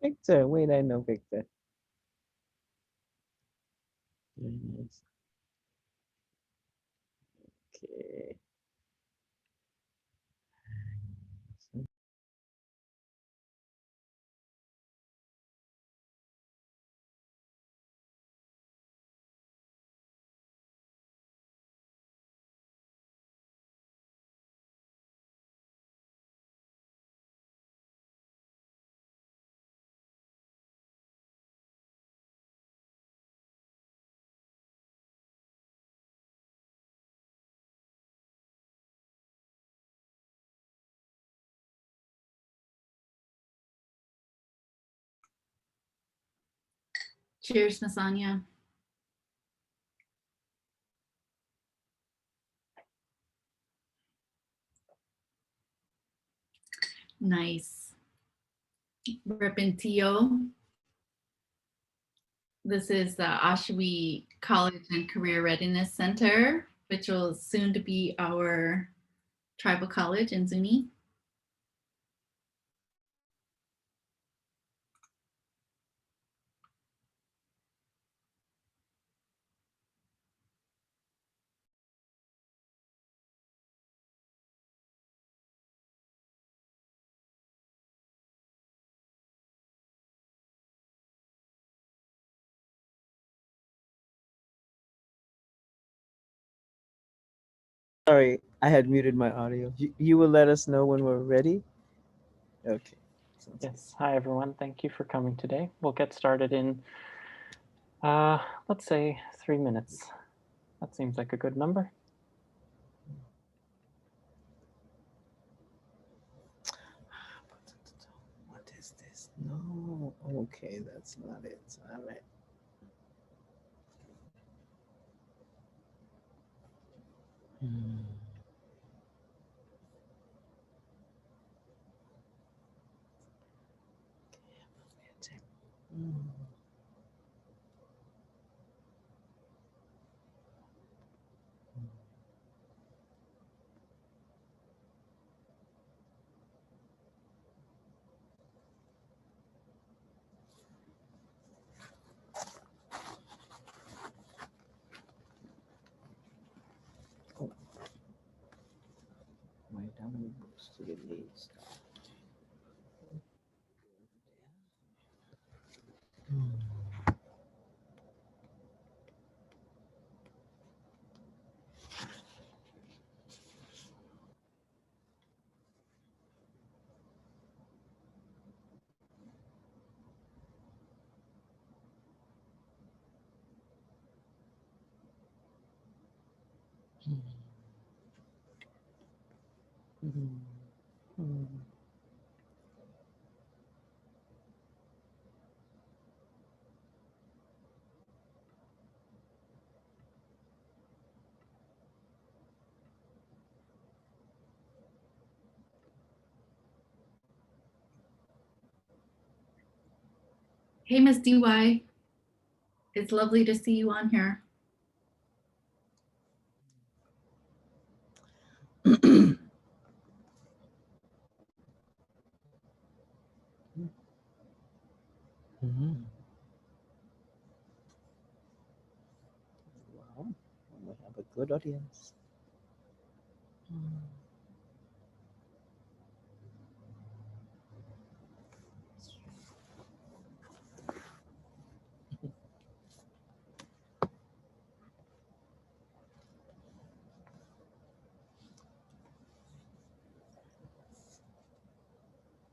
Victor, wait, I know Victor. Yes. Okay. Cheers, Nasanya. Nice. Repentio. This is the Oshawi College and Career Readiness Center, which will soon to be our tribal college in Zuni. Sorry, I had muted my audio. You will let us know when we're ready? Okay. Yes. Hi, everyone. Thank you for coming today. We'll get started in, let's say, 3 minutes. That seems like a good number. What is this? No. Okay, that's not it. All right. Hmm. Hmm. Oh. My down books to the knees. Hey, Miss DY. It's lovely to see you on here. Wow, we have a good audience.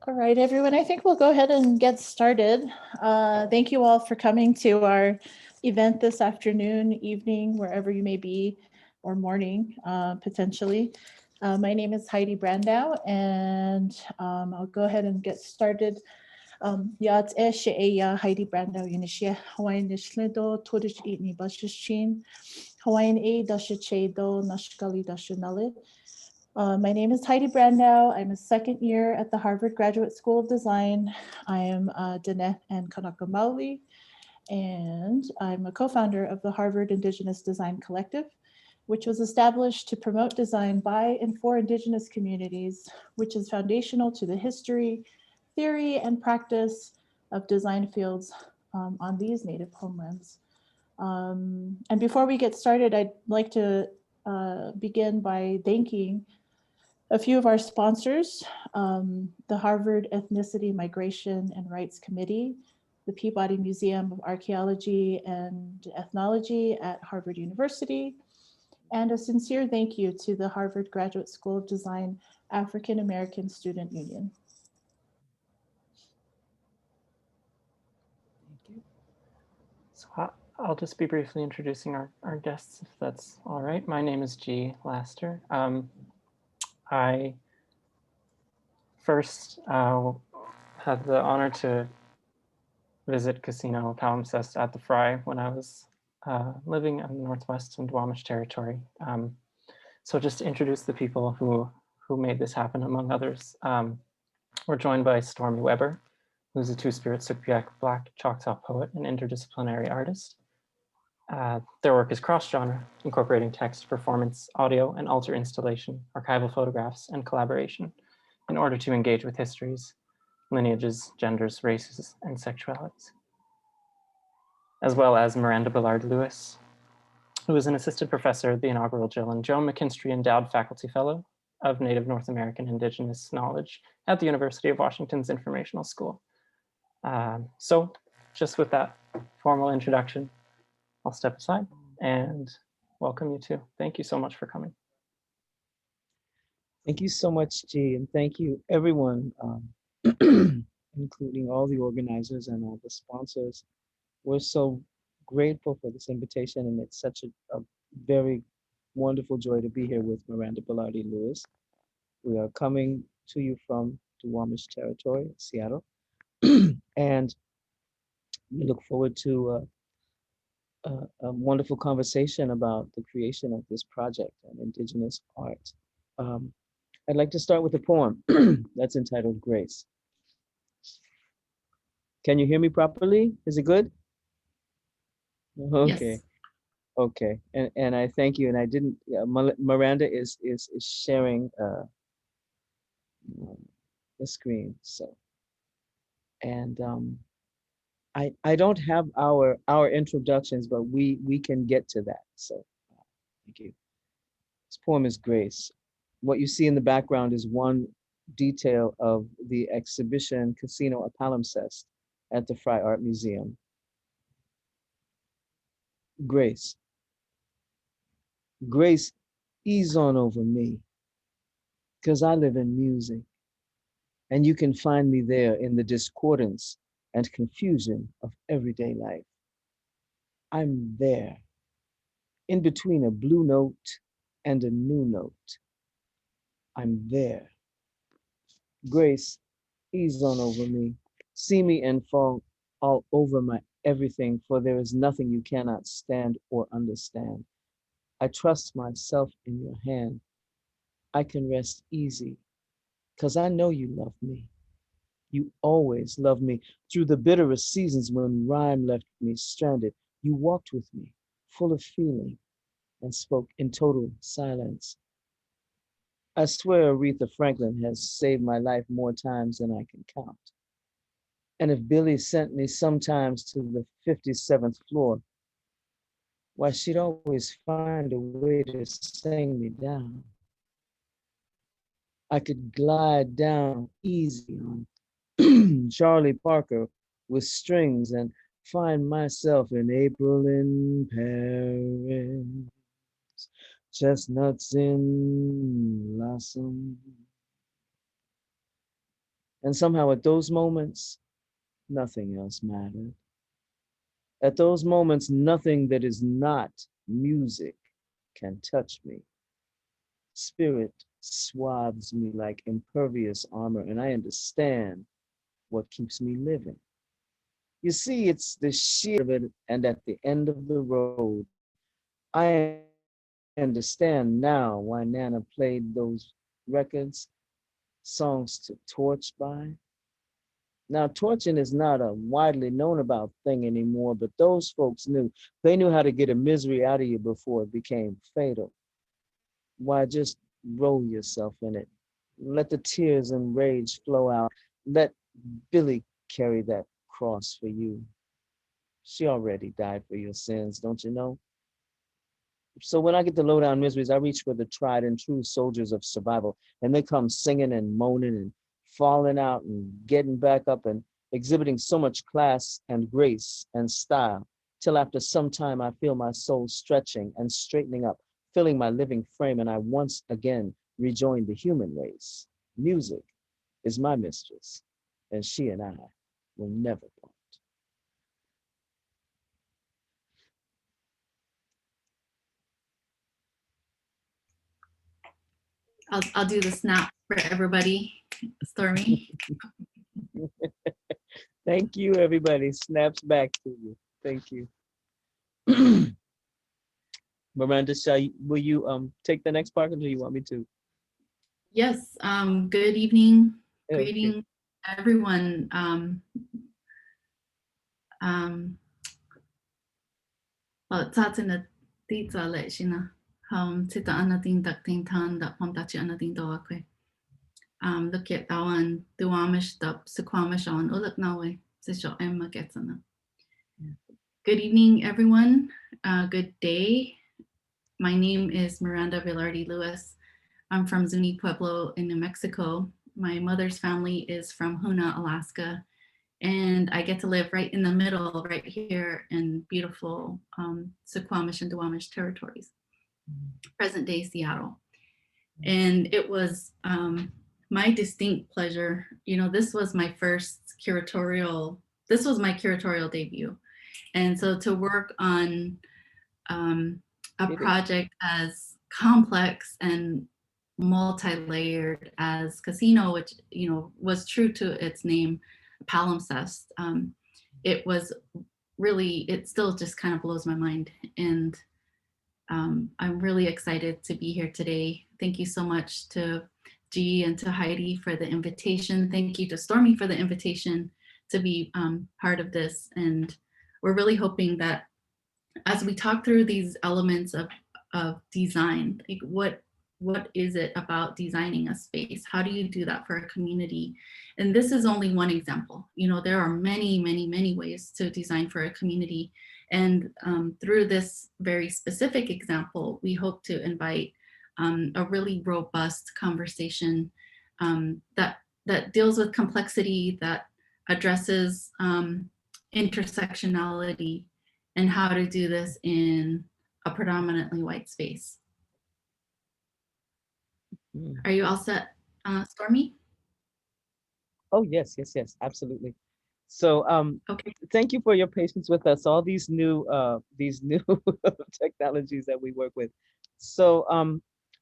All right, everyone, I think we'll go ahead and get started. Thank you all for coming to our event this afternoon, evening, wherever you may be, or morning, potentially. My name is Heidi Brandow, and I'll go ahead and get started. Yat Eshe Heidi Brandow, Unishia, Hawaiian Nishlido, Tudish Eatni Bashichin, Hawaiian A Dashachedo, Nashkali Dashanali. My name is Heidi Brandow. I'm a second year at the Harvard Graduate School of Design. I am Danette and Kanaka Maoli, and I'm a co-founder of the Harvard Indigenous Design Collective, which was established to promote design by and for Indigenous communities, which is foundational to the history, theory, and practice of design fields on these native homelands. And before we get started, I'd like to begin by thanking a few of our sponsors, the Harvard Ethnicity, Migration, and Rights Committee, the Peabody Museum of Archaeology and Ethnology at Harvard University, and a sincere thank you to the Harvard Graduate School of Design African American Student Union. Thank you. So I'll just be briefly introducing our guests, if that's all right. My name is G. Laster. I first had the honor to visit Casino Palimpsest at the Fry when I was living in the Northwest and Duwamish territory. So just to introduce the people who made this happen, among others, we're joined by Stormy Weber, who's a two-spirit Sugpiaq Black Choctaw poet and interdisciplinary artist. Their work is cross-genre, incorporating text, performance, audio, and altar installation, archival photographs, and collaboration in order to engage with histories, lineages, genders, races, and sexualities. As well as Miranda Belarde-Lewis, who is an assistant professor at the inaugural Jill and Joan McKinstry Endowed Faculty Fellow of Native North American Indigenous Knowledge at the University of Washington's Informational School. So just with that formal introduction, I'll step aside and welcome you too. Thank you so much for coming. Thank you so much, G, and thank you everyone, including all the organizers and all the sponsors. We're so grateful for this invitation, and it's such a very wonderful joy to be here with Miranda Belarde-Lewis. We are coming to you from Duwamish territory, Seattle, and we look forward to a wonderful conversation about the creation of this project on Indigenous art. I'd like to start with a poem that's entitled Grace. Can you hear me properly? Is it good? Okay. Yes. Okay, and I thank you. And I didn't. Miranda is sharing the screen. So, and I don't have our introductions, but we can get to that. So, thank you. This poem is Grace. What you see in the background is one detail of the exhibition Casino at Palimpsest at the Fry Art Museum. Grace. Grace, ease on over me, because I live in music, and you can find me there in the discordance and confusion of everyday life. I'm there, in between a blue note and a new note. I'm there. Grace, ease on over me. See me and fall all over my everything, for there is nothing you cannot stand or understand. I trust myself in your hand. I can rest easy, because I know you love me. You always love me. Through the bitterest seasons when rhyme left me stranded, you walked with me, full of feeling, and spoke in total silence. I swear Aretha Franklin has saved my life more times than I can count. And if Billy sent me sometimes to the 57th floor, why, she'd always find a way to sing me down. I could glide down easy on Charlie Parker with strings and find myself in April in Paris, chestnuts in blossom. And somehow at those moments, nothing else mattered. At those moments, nothing that is not music can touch me. Spirit swathes me like impervious armor, and I understand what keeps me living. You see, it's the sheer of it, and at the end of the road, I understand now why Nana played those records, songs to torch by. Now, torching is not a widely known about thing anymore, but those folks knew. They knew how to get a misery out of you before it became fatal. Why, just roll yourself in it. Let the tears and rage flow out. Let Billy carry that cross for you. She already died for your sins, don't you know? So when I get the lowdown miseries, I reach for the tried and true soldiers of survival, and they come singing and moaning and falling out and getting back up and exhibiting so much class and grace and style, till after some time I feel my soul stretching and straightening up, filling my living frame, and I once again rejoin the human race. Music is my mistress, and she and I will never part. I'll do the snap for everybody, Stormy. Thank you, everybody. Snaps back to you. Thank you. Miranda, will you take the next part, or do you want me to? Yes, good evening, Okay. greeting everyone. Tatina tita lechina, tita anating takting tan da pom tachi anating doakwe. Look at Tawan, Duamish, the Suquamish on Uluk Nawe, Sisho Emma Getsana. Good evening, everyone. Good day. My name is Miranda Belarde-Lewis. I'm from Zuni Pueblo in New Mexico. My mother's family is from Hoona, Alaska, and I get to live right in the middle, right here in beautiful Suquamish and Duwamish territories, present day Seattle. And it was my distinct pleasure. You know, this was my curatorial debut. And so to work on a project as complex and multi-layered as Casino, which, you know, was true to its name, Palimpsest, it was really, it still just kind of blows my mind. And I'm really excited to be here today. Thank you so much to G and to Heidi for the invitation. Thank you to Stormy for the invitation to be part of this. And we're really hoping that as we talk through these elements of design, like what is it about designing a space? How do you do that for a community? And this is only one example. You know, there are many, many, many ways to design for a community. And through this very specific example, we hope to invite a really robust conversation that deals with complexity, that addresses intersectionality, and how to do this in a predominantly white space. Are you all set, Stormy? Oh, yes, absolutely. So Okay. thank you for your patience with us, all these new technologies that we work with. So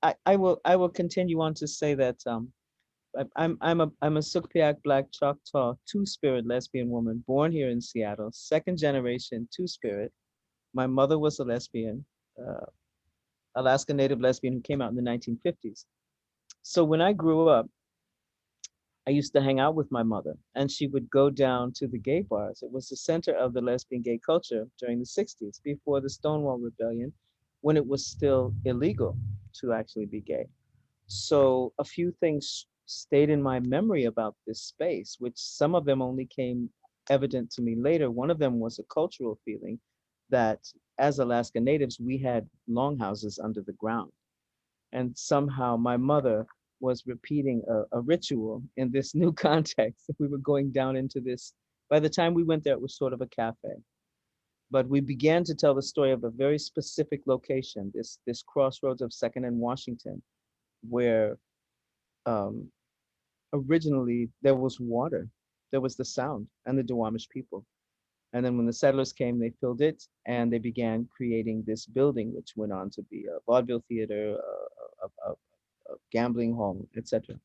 I will continue on to say that I'm a Sugpiaq Black Choctaw Two-Spirit lesbian woman born here in Seattle, second generation Two-Spirit. My mother was a lesbian, Alaska Native lesbian who came out in the 1950s. So when I grew up, I used to hang out with my mother, and she would go down to the gay bars. It was the center of the lesbian gay culture during the 60s, before the Stonewall Rebellion, when it was still illegal to actually be gay. So a few things stayed in my memory about this space, which some of them only came evident to me later. One of them was a cultural feeling that as Alaska Natives, we had longhouses under the ground. And somehow my mother was repeating a ritual in this new context. We were going down into this, by the time we went there, it was sort of a cafe. But we began to tell the story of a very specific location, this crossroads of 2nd and Washington, where originally there was water, there was the sound, and the Duwamish people. And then when the settlers came, they filled it, and they began creating this building, which went on to be a vaudeville theater, a gambling hall, etc.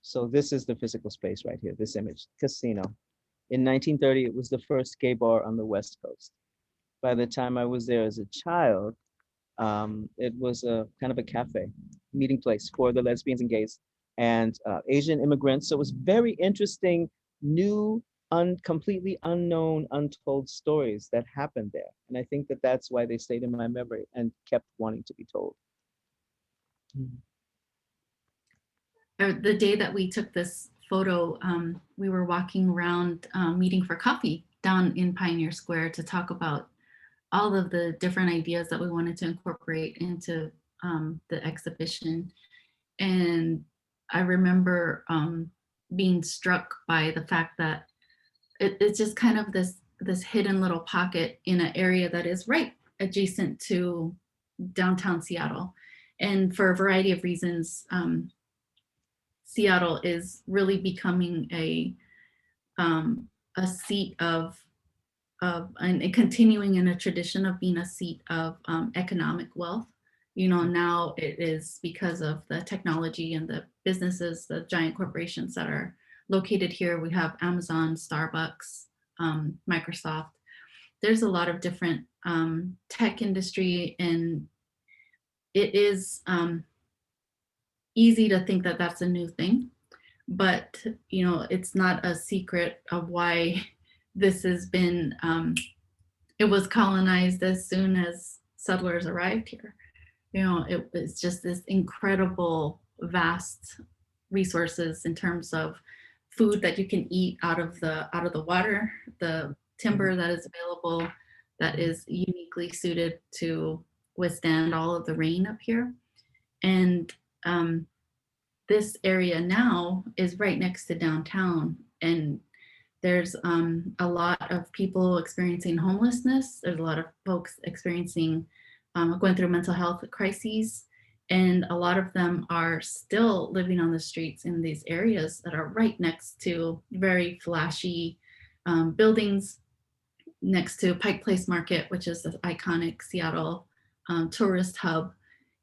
So this is the physical space right here, this image, Casino. In 1930, it was the first gay bar on the West Coast. By the time I was there as a child, it was a kind of a cafe, meeting place for the lesbians and gays and Asian immigrants. So it was very interesting, new, completely unknown, untold stories that happened there. And I think that that's why they stayed in my memory and kept wanting to be told. The day that we took this photo, we were walking around meeting for coffee down in Pioneer Square to talk about all of the different ideas that we wanted to incorporate into the exhibition. And I remember being struck by the fact that it's just kind of this hidden little pocket in an area that is right adjacent to downtown Seattle. And for a variety of reasons, Seattle is really becoming a seat of and continuing in a tradition of being a seat of economic wealth. You know, now it is because of the technology and the businesses, the giant corporations that are located here. We have Amazon, Starbucks, Microsoft. There's a lot of different tech industry, and it is easy to think that that's a new thing, but you know, it's not a secret of why this has been. It was colonized as soon as settlers arrived here. You know, it was just this incredible, vast resources in terms of food that you can eat out of the water, the timber that is available, that is uniquely suited to withstand all of the rain up here. And this area now is right next to downtown, and there's a lot of people experiencing homelessness. There's a lot of folks experiencing going through mental health crises, and a lot of them are still living on the streets in these areas that are right next to very flashy buildings, next to Pike Place Market, which is the iconic Seattle tourist hub.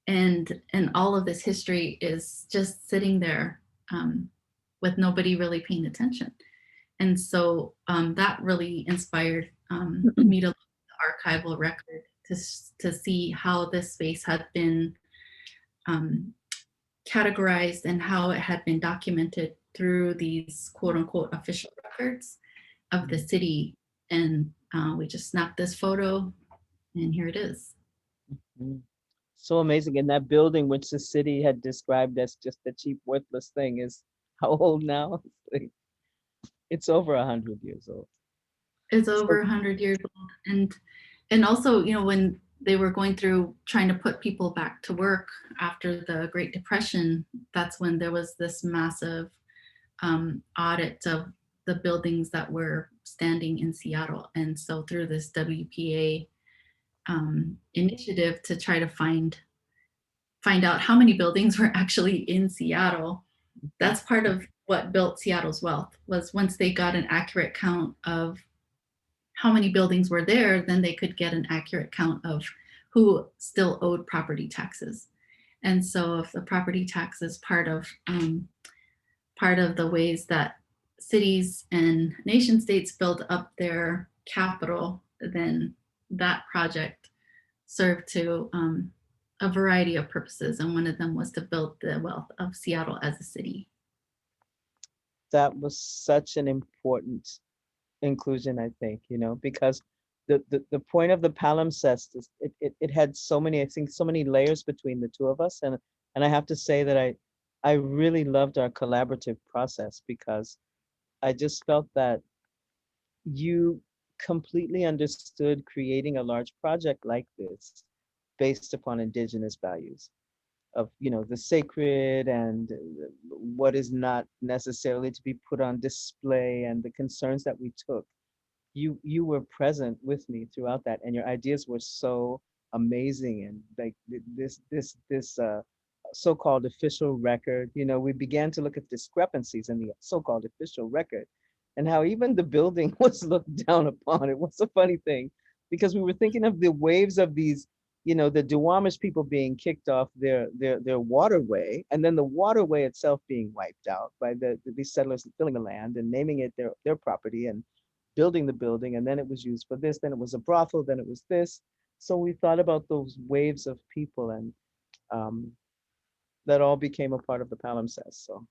And all of this history is just sitting there with nobody really paying attention. And so that really inspired me to look at the archival record to see how this space had been categorized and how it had been documented through these quote unquote official records of the city. And we just snapped this photo, and here it is. So amazing. And that building, which the city had described as just a cheap, worthless thing, is how old now? It's over 100 years old. It's over 100 years old. And also, you know, when they were going through trying to put people back to work after the Great Depression, that's when there was this massive audit of the buildings that were standing in Seattle. And so through this WPA initiative to try to find out how many buildings were actually in Seattle, that's part of what built Seattle's wealth. Was once they got an accurate count of how many buildings were there, then they could get an accurate count of who still owed property taxes. And so if the property tax is part of the ways that cities and nation states build up their capital, then that project served to a variety of purposes. And one of them was to build the wealth of Seattle as a city. That was such an important inclusion, I think, you know, because the point of the palimpsest is it had so many, I think, so many layers between the two of us. And I have to say that I really loved our collaborative process, because I just felt that you completely understood creating a large project like this based upon Indigenous values of, you know, the sacred and what is not necessarily to be put on display, and the concerns that we took. You were present with me throughout that, and your ideas were so amazing. And like this so-called official record, you know, we began to look at discrepancies in the so-called official record, and how even the building was looked down upon. It was a funny thing, because we were thinking of the waves of these, you know, the Duwamish people being kicked off their waterway, and then the waterway itself being wiped out by these settlers filling the land and naming it their property and building the building, and then it was used for this, then it was a brothel, then it was this. So we thought about those waves of people, and that all became a part of the palimpsest. So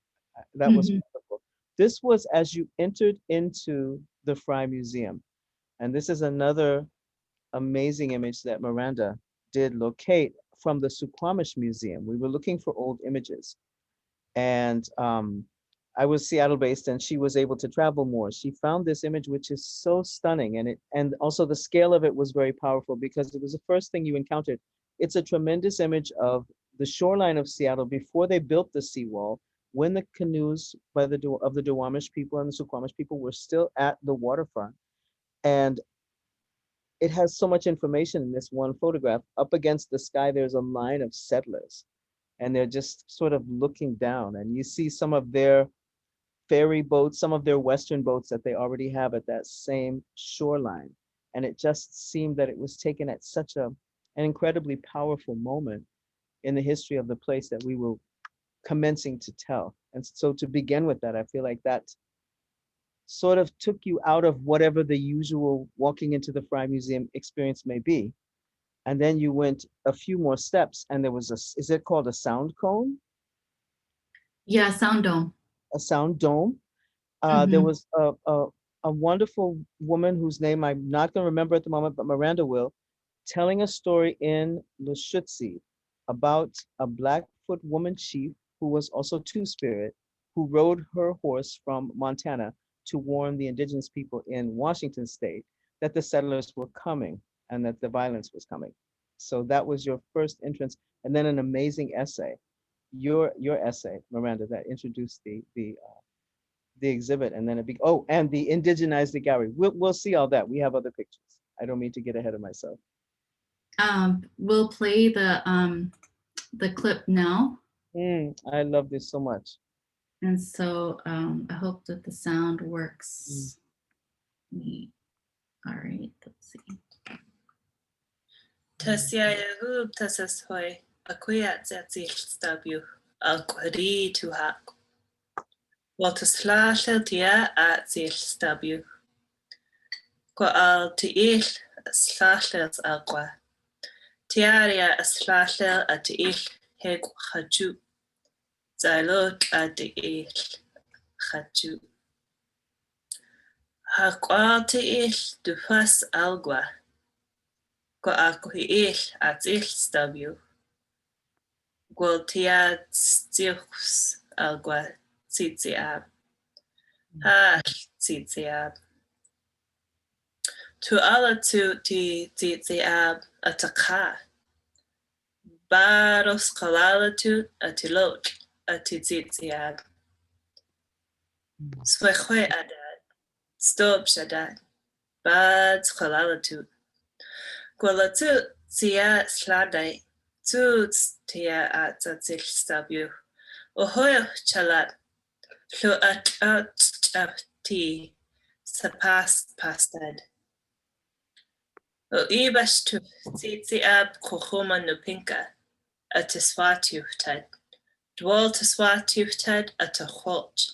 that was wonderful. This was as you entered into the Frye Museum, and this is another amazing image that Miranda did locate from the Suquamish Museum. We were looking for old images, and I was Seattle based and she was able to travel more. She found this image which is so stunning, and also the scale of it was very powerful because it was the first thing you encountered. It's a tremendous image of the shoreline of Seattle before they built the seawall, when the canoes by of the Duwamish people and the Suquamish people were still at the waterfront. And it has so much information in this one photograph. Up against the sky, there's a line of settlers, and they're just sort of looking down, and you see some of their ferry boats, some of their Western boats that they already have at that same shoreline. And it just seemed that it was taken at such an incredibly powerful moment in the history of the place that we were commencing to tell. And so to begin with that, I feel like that sort of took you out of whatever the usual walking into the Frye Museum experience may be. And then you went a few more steps and there was is it called a sound cone? Yeah, sound dome. A sound dome. There was a wonderful woman whose name I'm not going to remember at the moment, but Miranda will, telling a story in Lushootseed about a Blackfoot woman chief who was also Two-Spirit, who rode her horse from Montana to warn the indigenous people in Washington state that the settlers were coming and that the violence was coming. So that was your first entrance, and then an amazing essay, your essay, Miranda, that introduced the exhibit, and then and the indigenized the gallery. We'll see all that. We have other pictures. I don't mean to get ahead of myself. We'll play the clip now. I love this so much. And so I hope that the sound works. All right, let's see. Tasiayahu tasashoy akuyat zatzilstabu alquari to hak. Waltasla tia at zilstabu. Ko al tiil slashels alqua. Tiaria slashel at tiil heg haju. Zalot at tiil haju. Hakwal tiil dufas alqua. Ko akuhiil at zilstabu. Gwaltia zilhus alqua. Tzitziab. Tzitziab. Tu ala tu ti tzitziab ataka. Baros kalala tu atilot atitzitziab. Swechwe adad. Stop shadad. Bad kalala tu. Gwala tu tzia sladai. Tu tia at zatzil stabu. Ohoyo chalat. Lo at ti sapas pastad. O ibas tu tzitziab kochoma nupinka atiswatiuhtad. Dwal tiswatiuhtad atachot.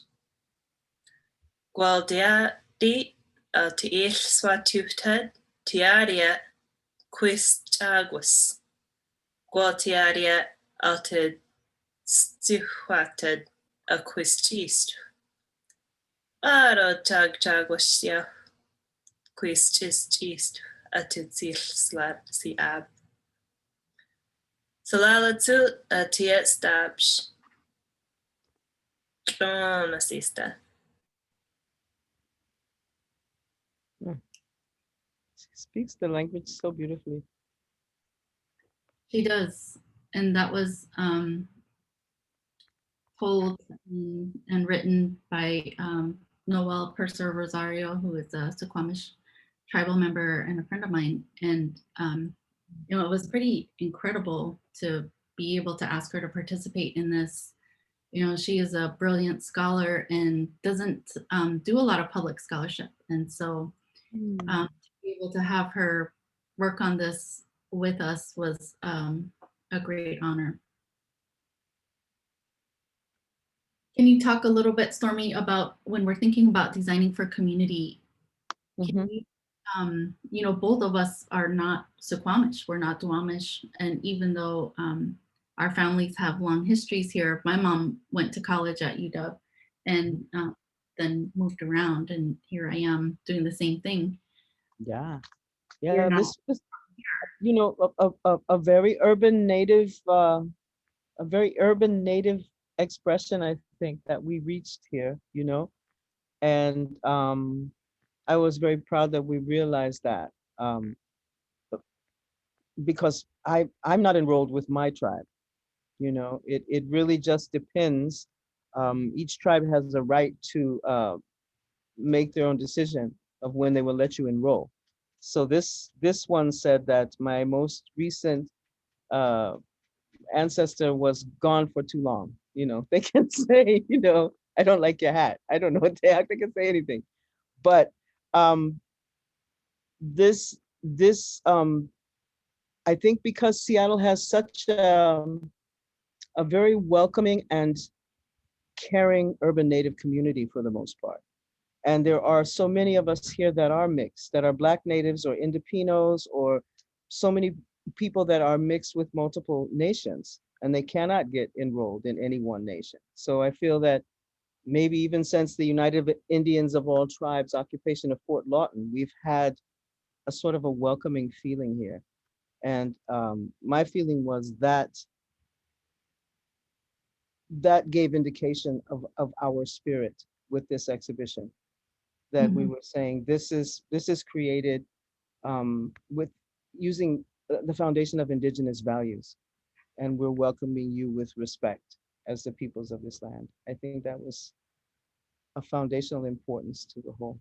Gwaldia di tiil swatiuhtad tiaria quis jagus. Gwaltiaria altid stihuatad a quistist. Aro jagwasya quistist atizil slab siab. Salalatu atiet stabsh. Masista. She speaks the language so beautifully. She does, and that was told and written by Noel Purser Rosario, who is a Suquamish tribal member and a friend of mine. And it was pretty incredible to be able to ask her to participate in this. She is a brilliant scholar and doesn't do a lot of public scholarship. And so to be able to have her work on this with us was a great honor. Can you talk a little bit, Stormy, about when we're thinking about designing for community? Can we, both of us are not Suquamish, we're not Duwamish, and even though our families have long histories here, my mom went to college at UW and then moved around, and here I am doing the same thing. Yeah, this was, a very urban native, expression, I think that we reached here, you know, and I was very proud that we realized that because I'm not enrolled with my tribe, you know, it really just depends. Each tribe has a right to make their own decision of when they will let you enroll. So this one said that my most recent uh, ancestor was gone for too long. You know, they can say, you know, I don't like your hat. I don't know what they can say anything. But um, this I think because Seattle has such a very welcoming and caring urban native community for the most part. And there are so many of us here that are mixed, that are Black natives or Indipinos, or so many people that are mixed with multiple nations, and they cannot get enrolled in any one nation. So I feel that maybe even since the United Indians of all tribes occupation of Fort Lawton, we've had a sort of a welcoming feeling here. And my feeling was that that gave indication of our spirit with this exhibition, that we were saying this is created with using the foundation of indigenous values, and we're welcoming you with respect as the peoples of this land. I think that was a foundational importance to the whole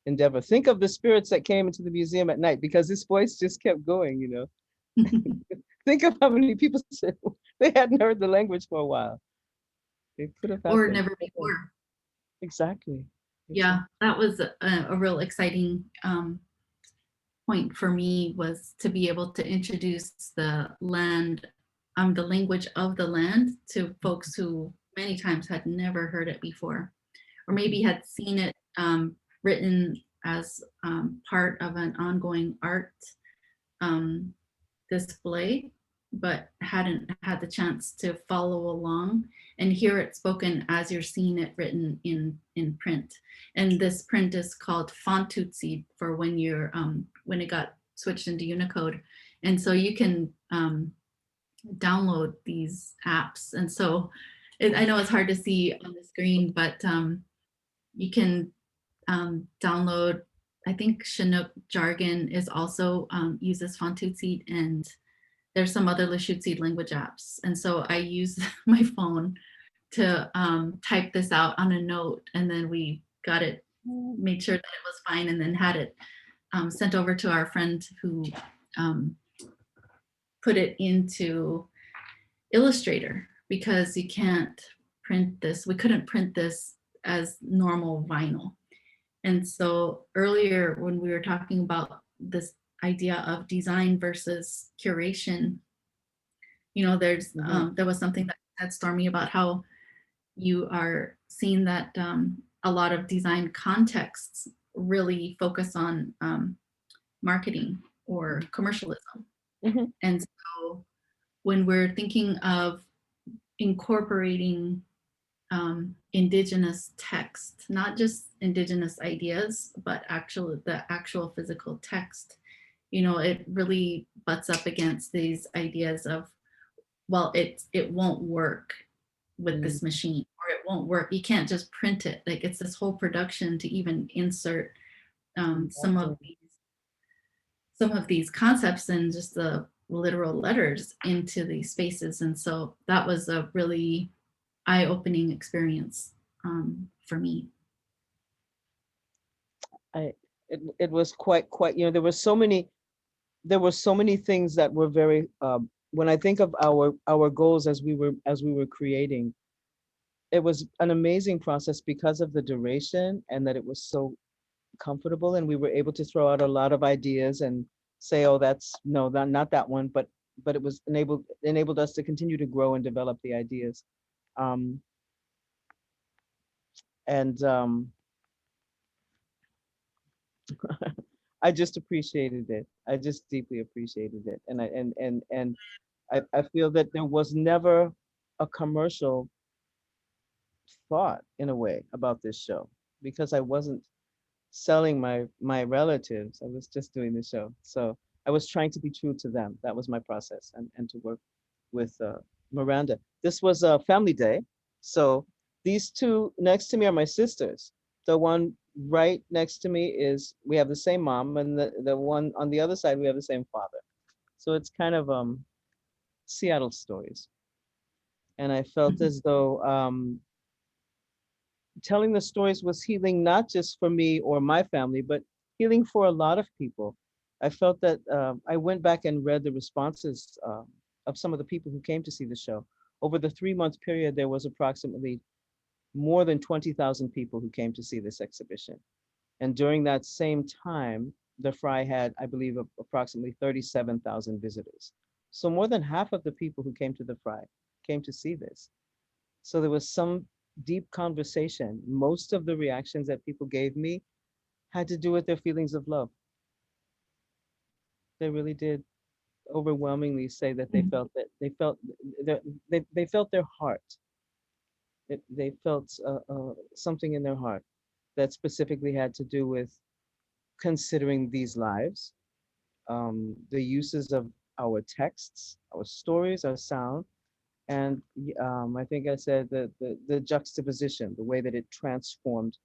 endeavor. Think of the spirits that came into the museum at night, because this voice just kept going, you know. Think of how many people said they hadn't heard the language for a while. It could have happened. Or never before. Exactly. Yeah, that was a real exciting point for me, was to be able to introduce the land, the language of the land to folks who many times had never heard it before, or maybe had seen it written as part of an ongoing art display, but hadn't had the chance to follow along and hear it spoken as you're seeing it written in print. And this print is called Fontutsi for when you're when it got switched into Unicode. And so you can download these apps. And so I know it's hard to see on the screen, but you can download, I think Chinook jargon is also uses Fontutsi, and there's some other Lushootseed language apps. And so I use my phone to type this out on a note, and then we got it, made sure that it was fine, and then had it sent over to our friend who put it into Illustrator, because you can't print this. We couldn't print this as normal vinyl. And so earlier when we were talking about this idea of design versus curation, you know, there's there was something that said, Stormy, about how you are seeing that a lot of design contexts really focus on marketing or commercialism. And so when we're thinking of incorporating indigenous text, not just indigenous ideas, but the actual physical text, you know, it really butts up against these ideas of, well, it won't work with this machine, or it won't work. You can't just print it. Like, it's this whole production to even insert some of these concepts and just the literal letters into these spaces. And so that was a really eye-opening experience for me. It was quite, you know, there were so many things that were very, when I think of our goals as we were creating, it was an amazing process because of the duration, and that it was so comfortable, and we were able to throw out a lot of ideas and say, oh, not that one, but it was enabled us to continue to grow and develop the ideas. I just appreciated it. I just deeply appreciated it. And I feel that there was never a commercial thought, in a way, about this show, because I wasn't selling my relatives. I was just doing the show. So I was trying to be true to them. That was my process, and to work with Miranda. This was a family day. So these two next to me are my sisters. The one right next to me we have the same mom, and the one on the other side, we have the same father. So it's kind of Seattle stories. And I felt as though telling the stories was healing, not just for me or my family, but healing for a lot of people. I felt that I went back and read the responses of some of the people who came to see the show. Over the 3-month period, there was approximately more than 20,000 people who came to see this exhibition. And during that same time, the Fry had, I believe, approximately 37,000 visitors. So more than half of the people who came to the Fry came to see this. So there was some deep conversation. Most of the reactions that people gave me had to do with their feelings of love. They really did overwhelmingly say that they felt that they felt their heart. They felt something in their heart that specifically had to do with considering these lives, the uses of our texts, our stories, our sound, and I think I said the juxtaposition, the way that it transformed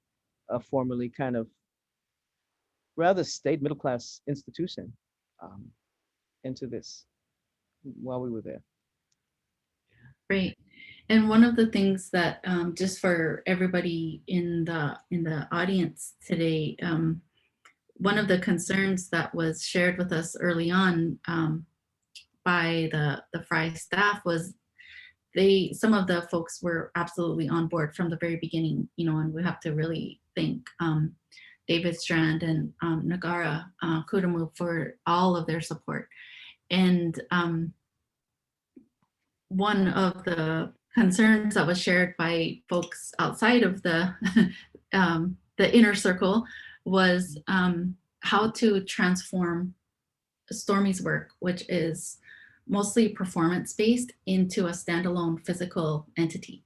a formerly kind of rather state middle class institution um, into this while we were there. Great. And one of the things that just for everybody in the audience today, one of the concerns that was shared with us early on by the Fry staff was some of the folks were absolutely on board from the very beginning, and we have to really thank David Strand and Nagara Kudamu for all of their support. And one of the concerns that was shared by folks outside of the the inner circle was how to transform Stormy's work, which is mostly performance-based, into a standalone physical entity.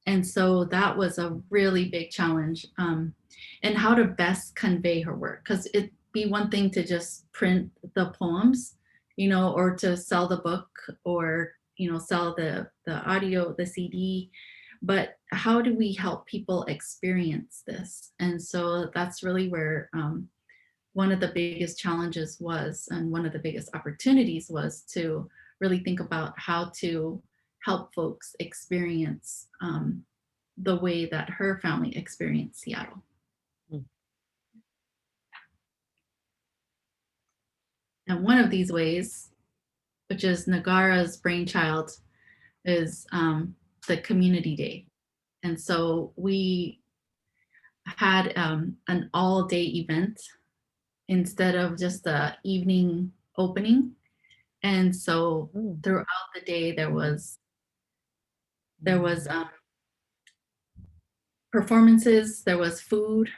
And so that was a really big challenge, and how to best convey her work, because it'd be one thing to just print the poems, or to sell the book, or sell the audio, the CD, but how do we help people experience this? And so that's really where one of the biggest challenges was, and one of the biggest opportunities was, to really think about how to help folks experience the way that her family experienced Seattle. Mm. And one of these ways, which is Nagara's brainchild, is the community day. And so we had an all-day event instead of just the evening opening. And so throughout the day, there was performances, there was food,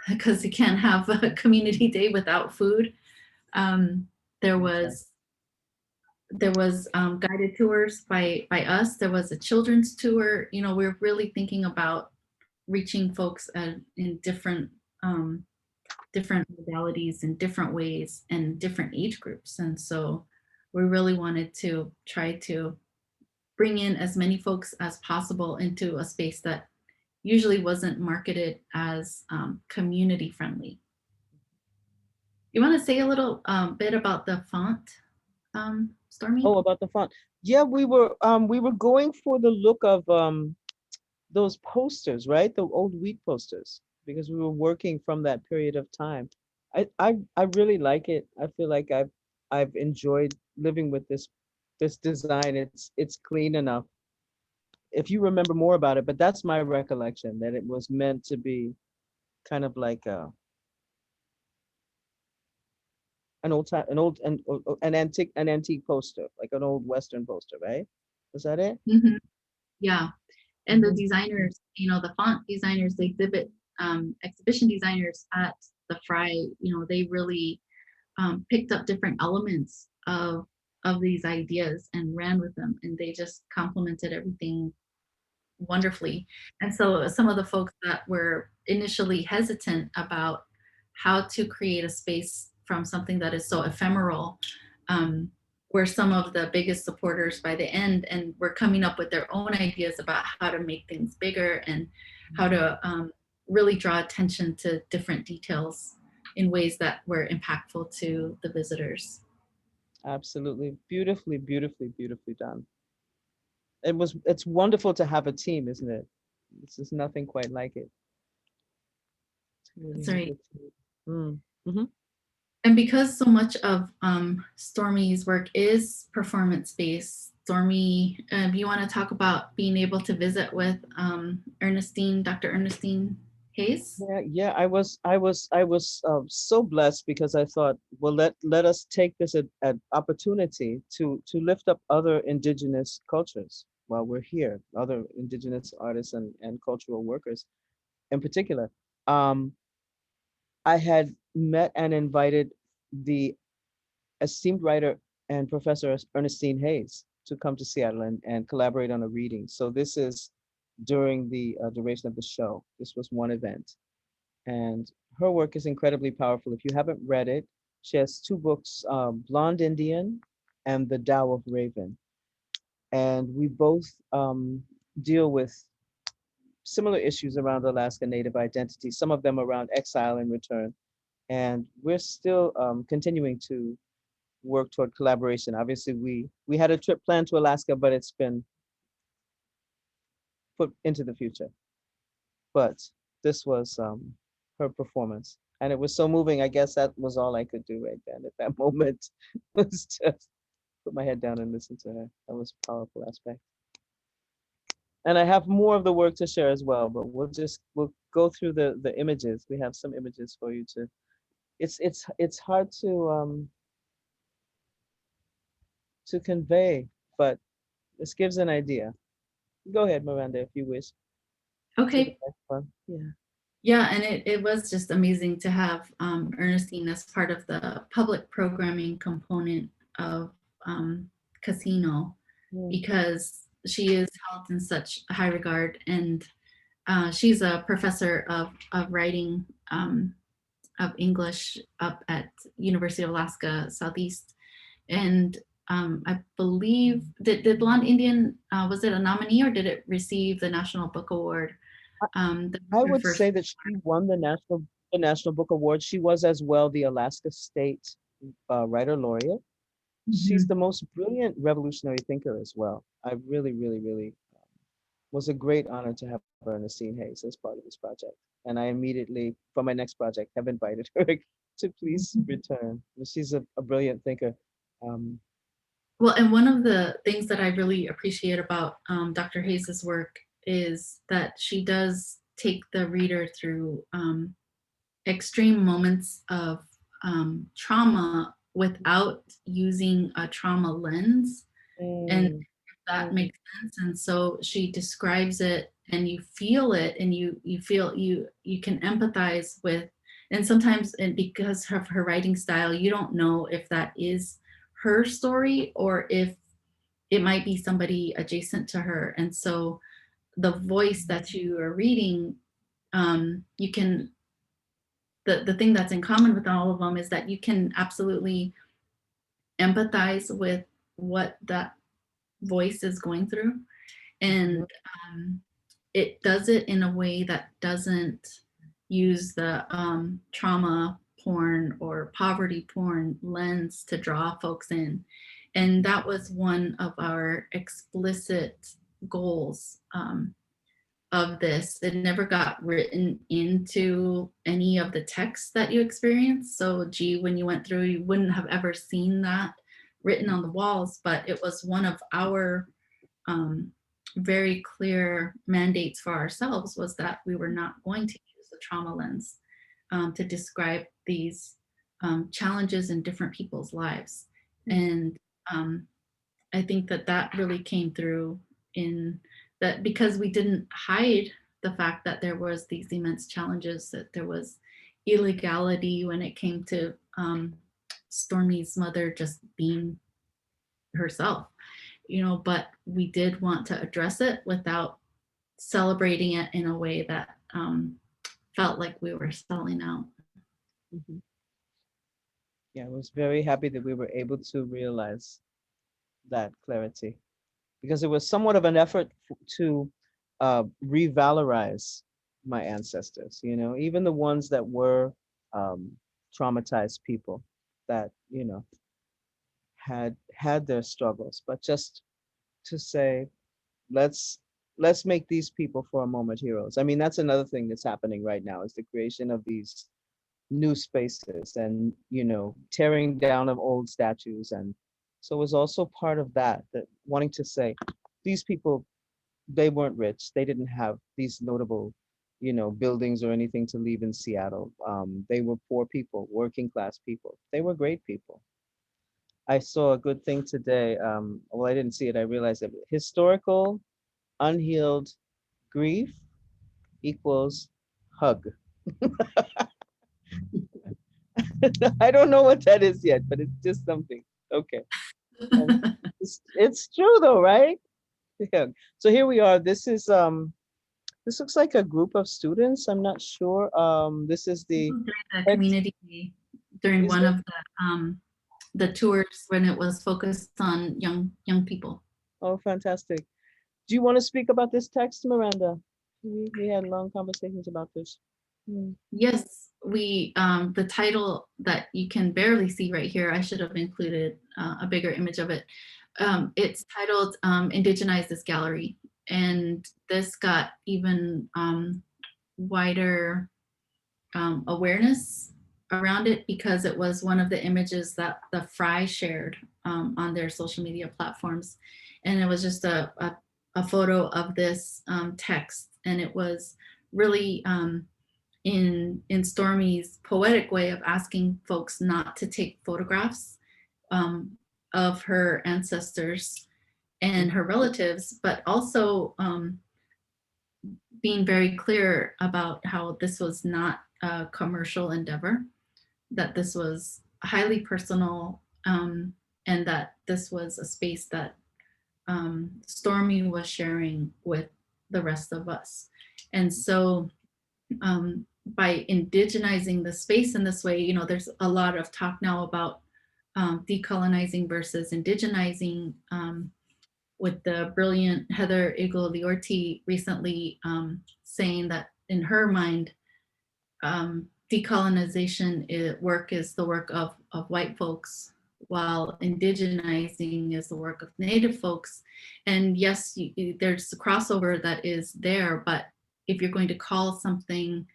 because you can't have a community day without food. There was guided tours by us. There was a children's tour. We're really thinking about reaching folks in different modalities, in different ways, and different age groups. And so we really wanted to try to bring in as many folks as possible into a space that usually wasn't marketed as community friendly. You want to say a little bit about the font, Stormy? Oh, about the font. Yeah, we were going for the look of those posters, right? The old wheat posters, because we were working from that period of time. I really like it. I feel like I've enjoyed living with this design. It's clean enough. If you remember more about it, but that's my recollection, that it was meant to be kind of like an antique poster, like an old Western poster, right? Was that it? Mm-hmm. Yeah. And the designers, the font designers, the exhibition designers at the Fry, they really picked up different elements of these ideas and ran with them, and they just complemented everything wonderfully. And so some of the folks that were initially hesitant about how to create a space from something that is so ephemeral were some of the biggest supporters by the end, and were coming up with their own ideas about how to make things bigger and how to really draw attention to different details in ways that were impactful to the visitors. Absolutely. Beautifully, beautifully, beautifully done. It's wonderful to have a team, isn't it? This is nothing quite like it. To really That's have right. a team. Mhm. And because so much of Stormy's work is performance-based, Stormy, you want to talk about being able to visit with Dr. Ernestine Hayes? Yeah. I was so blessed because I thought, well, let us take this an opportunity to lift up other indigenous cultures while we're here, other indigenous artists and cultural workers in particular. Um, I had met and invited the esteemed writer and professor Ernestine Hayes to come to Seattle and collaborate on a reading. So this is during the duration of the show. This was one event. And her work is incredibly powerful. If you haven't read it, she has two books, Blonde Indian and The Tao of Raven. And we both deal with similar issues around Alaska Native identity, some of them around exile and return. And we're still continuing to work toward collaboration. Obviously, we had a trip planned to Alaska, but it's been put into the future. But this was her performance, and it was so moving. I guess that was all I could do right then at that moment, was just put my head down and listen to her. That was a powerful aspect. And I have more of the work to share as well, but we'll go through the images. We have some images for you to. It's hard to convey, but this gives an idea. Go ahead, Miranda, if you wish. To the Okay. next one. Yeah. Yeah, and it was just amazing to have Ernestine as part of the public programming component of Casino, because she is held in such high regard, and she's a professor of writing of English up at University of Alaska Southeast. And I believe, did Blonde Indian, was it a nominee or did it receive the National Book Award? I would say that she won the National Book Award. She was as well the Alaska State Writer Laureate. She's the most brilliant revolutionary thinker as well. I really, really, really was a great honor to have Ernestine Hayes as part of this project. And I immediately, for my next project, have invited her to please return. She's a brilliant thinker. Well, and one of the things that I really appreciate about Dr. Hayes's work is that she does take the reader through extreme moments of trauma without using a trauma lens. And that makes sense. And so she describes it and you feel it, and you feel you can empathize with, and sometimes, and because of her writing style, you don't know if that is her story or if it might be somebody adjacent to her. And so the voice that you are reading, you can, the thing that's in common with all of them is that you can absolutely empathize with what that voice is going through. And it does it in a way that doesn't use the trauma porn or poverty porn lens to draw folks in. And that was one of our explicit goals of this. It never got written into any of the texts that you experienced. So G, when you went through, you wouldn't have ever seen that written on the walls, but it was one of our very clear mandates for ourselves, was that we were not going to use the trauma lens to describe these challenges in different people's lives. And I think that that really came through in that, because we didn't hide the fact that there was these immense challenges, that there was illegality when it came to Stormy's mother just being herself, you know, but we did want to address it without celebrating it in a way that felt like we were selling out. Yeah, I was very happy that we were able to realize that clarity, because it was somewhat of an effort to revalorize my ancestors, you know, even the ones that were um, traumatized people that, you know, had their struggles, but just to say, let's let's make these people for a moment heroes. I mean, that's another thing that's happening right now is the creation of these new spaces and, you know, tearing down of old statues. And so it was also part of that, that wanting to say these people, they weren't rich, they didn't have these notable, you know, buildings or anything to leave in Seattle. They were poor people, working class people, they were great people. I saw a good thing today. Well, I didn't see it, I realized that historical unhealed grief equals hug. I don't know what that is yet, but it's just something. Okay. And it's true though, right? Yeah. So here we are. This looks like a group of students. I'm not sure. This is the During the text. community, during Is one it? of the tours when it was focused on young people. Oh, fantastic. Do you want to speak about this text, Miranda? We had long conversations about this. Yes, we the title that you can barely see right here, I should have included a bigger image of it. It's titled Indigenize This Gallery, and this got even wider awareness around it because it was one of the images that the Fry shared on their social media platforms. And it was just a photo of this text, and it was really in Stormy's poetic way of asking folks not to take photographs of her ancestors and her relatives, but also being very clear about how this was not a commercial endeavor, that this was highly personal, and that this was a space that Stormy was sharing with the rest of us. And so by indigenizing the space in this way, you know, there's a lot of talk now about decolonizing versus indigenizing, with the brilliant Heather Igloliorti recently saying that in her mind, decolonization work is the work of white folks, while indigenizing is the work of Native folks. And yes, there's a crossover that is there, but if you're going to call something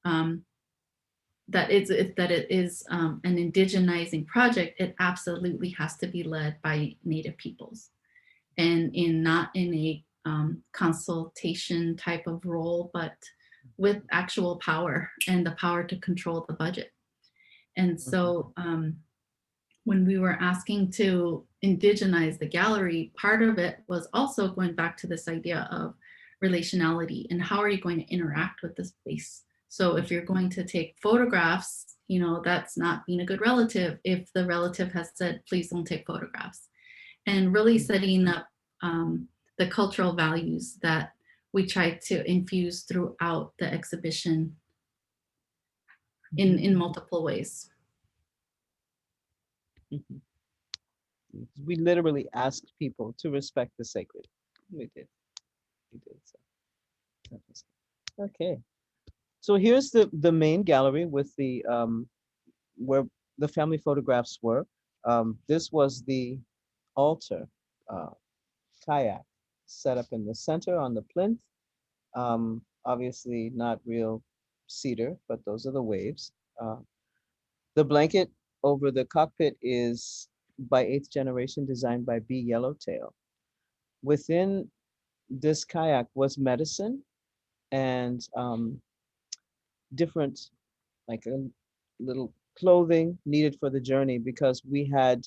that it is an indigenizing project, it absolutely has to be led by Native peoples, and not in a consultation type of role, but with actual power and the power to control the budget. And so when we were asking to indigenize the gallery, part of it was also going back to this idea of relationality and how are you going to interact with the space. So if you're going to take photographs, you know, that's not being a good relative if the relative has said, please don't take photographs. And really setting up the cultural values that we try to infuse throughout the exhibition in multiple ways. We literally asked people to respect the sacred. We did. We did. So that was okay. So here's the main gallery with the where the family photographs were. This was the altar kayak set up in the center on the plinth. Obviously not real cedar, but those are the waves. The blanket over the cockpit is by 8th generation, designed by B. Yellowtail. Within this kayak was medicine and different, like a little clothing needed for the journey, because we had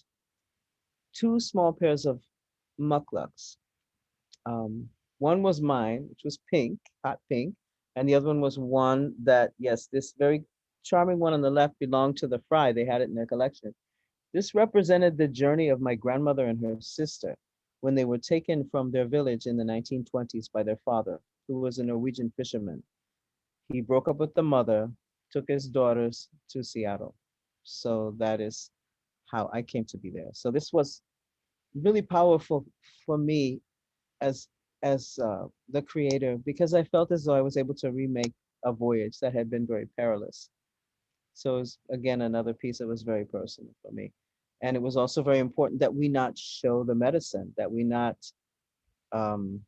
2 small pairs of mucklucks. One was mine, which was pink, hot pink, and the other one was one that, yes, this very charming one on the left belonged to the Fry. They had it in their collection. This represented the journey of my grandmother and her sister when they were taken from their village in the 1920s by their father, who was a Norwegian fisherman. He broke up with the mother, took his daughters to Seattle. So that is how I came to be there. So this was really powerful for me as the creator, because I felt as though I was able to remake a voyage that had been very perilous. So it was, again, another piece that was very personal for me. And it was also very important that we not show the medicine, that we not um,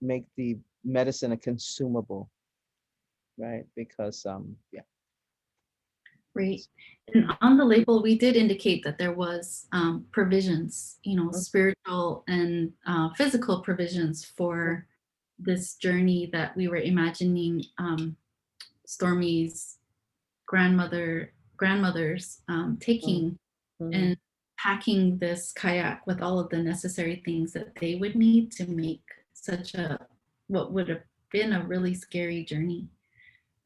make the medicine a consumable, right? Because yeah. Right. And on the label, we did indicate that there was provisions, you know, spiritual and physical provisions for this journey that we were imagining Stormy's grandmothers taking and packing this kayak with all of the necessary things that they would need to make such a, what would have been a really scary journey.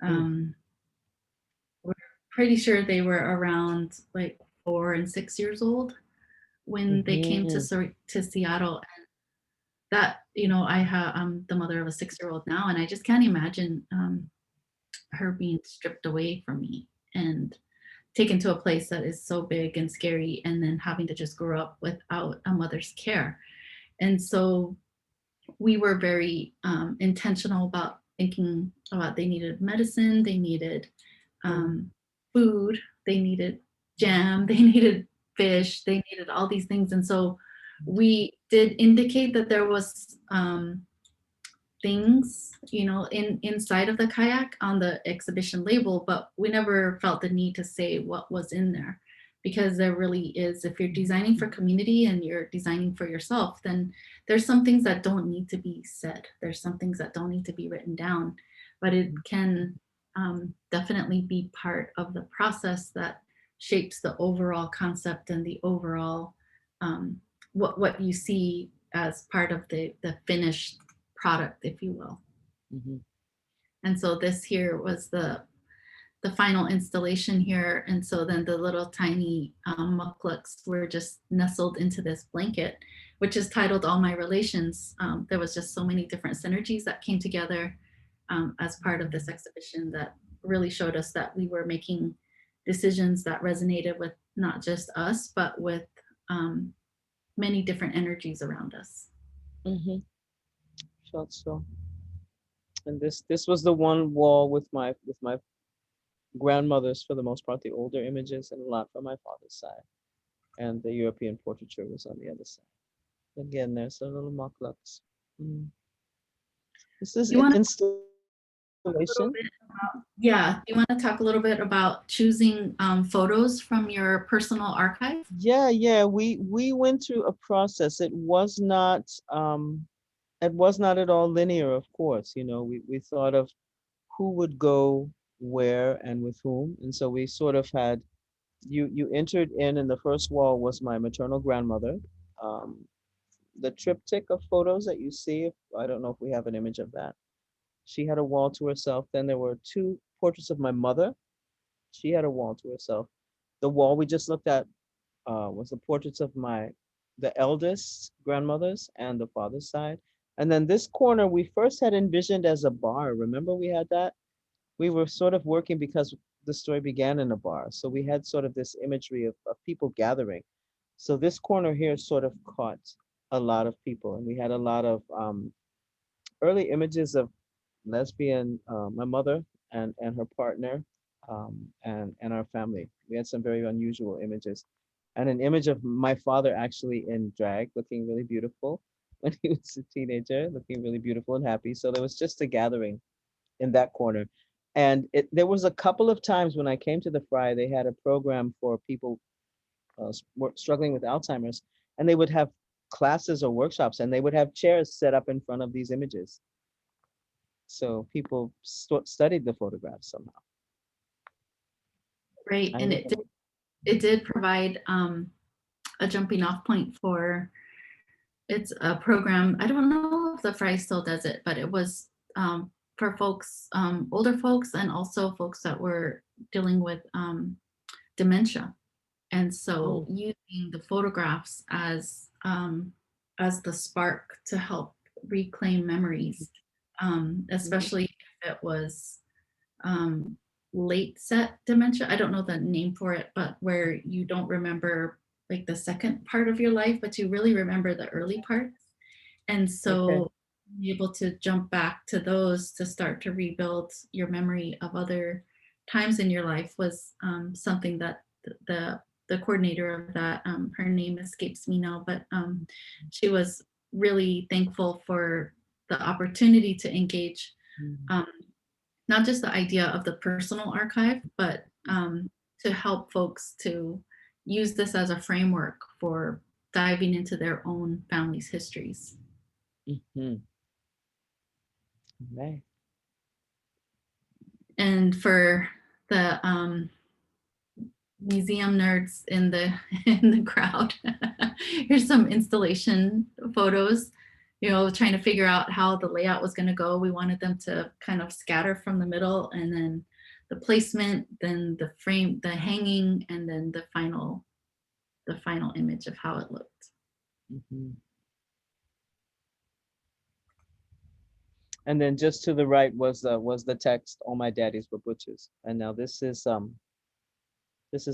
We're pretty sure they were around like 4 and 6 years old when they came to Seattle. And that, you know, I'm the mother of a 6-year-old now, and I just can't imagine her being stripped away from me and taken to a place that is so big and scary, and then having to just grow up without a mother's care. And so we were very intentional about thinking about, they needed medicine, they needed food, they needed jam, they needed fish, they needed all these things. And so we did indicate that there was things, you know, inside of the kayak on the exhibition label, but we never felt the need to say what was in there, because there really is, if you're designing for community and you're designing for yourself, then there's some things that don't need to be said. There's some things that don't need to be written down, but it can definitely be part of the process that shapes the overall concept and the overall what you see as part of the finished product, if you will. And so this here was the final installation here. And so then the little tiny mucklucks were just nestled into this blanket, which is titled All My Relations. There was just so many different synergies that came together as part of this exhibition that really showed us that we were making decisions that resonated with not just us, but with many different energies around us. Felt so. And this was the one wall with my grandmothers, for the most part, the older images, and a lot from my father's side. And the European portraiture was on the other side. Again, there's a little mucklucks. This is an installation. Yeah, you want to talk a little bit about choosing photos from your personal archive? Yeah, we went through a process. It was not at all linear, of course. You know, we thought of who would go where and with whom. And so we sort of had, you entered in, and the first wall was my maternal grandmother. The triptych of photos that you see, I don't know if we have an image of that. She had a wall to herself. Then there were 2 portraits of my mother. She had a wall to herself. The wall we just looked at was the portraits of the eldest grandmothers and the father's side. And then this corner we first had envisioned as a bar. Remember we had that? We were sort of working, because the story began in a bar. So we had sort of this imagery of people gathering. So this corner here sort of caught a lot of people. And we had a lot of early images of lesbian, my mother and her partner, and our family. We had some very unusual images. And an image of my father actually in drag, looking really beautiful when he was a teenager, looking really beautiful and happy. So there was just a gathering in that corner. And there was a couple of times when I came to the Fry, they had a program for people struggling with Alzheimer's, and they would have classes or workshops, and they would have chairs set up in front of these images. So people studied the photographs somehow. Right, and it did provide a jumping off point for, it's a program, I don't know if the Fry still does it, but it was for folks, older folks, and also folks that were dealing with dementia. And so using the photographs as the spark to help reclaim memories, especially if it was late set dementia. I don't know the name for it, but where you don't remember like the second part of your life, but you really remember the early parts. And so be able to jump back to those to start to rebuild your memory of other times in your life was something that the coordinator of that, her name escapes me now, but she was really thankful for the opportunity to engage not just the idea of the personal archive, but to help folks to use this as a framework for diving into their own family's histories. Right. And for the museum nerds in the crowd, here's some installation photos, you know, trying to figure out how the layout was going to go. We wanted them to kind of scatter from the middle, and then the placement, then the frame, the hanging, and then the final image of how it looked. And then just to the right was the text, "All my daddies were butchers." And now this is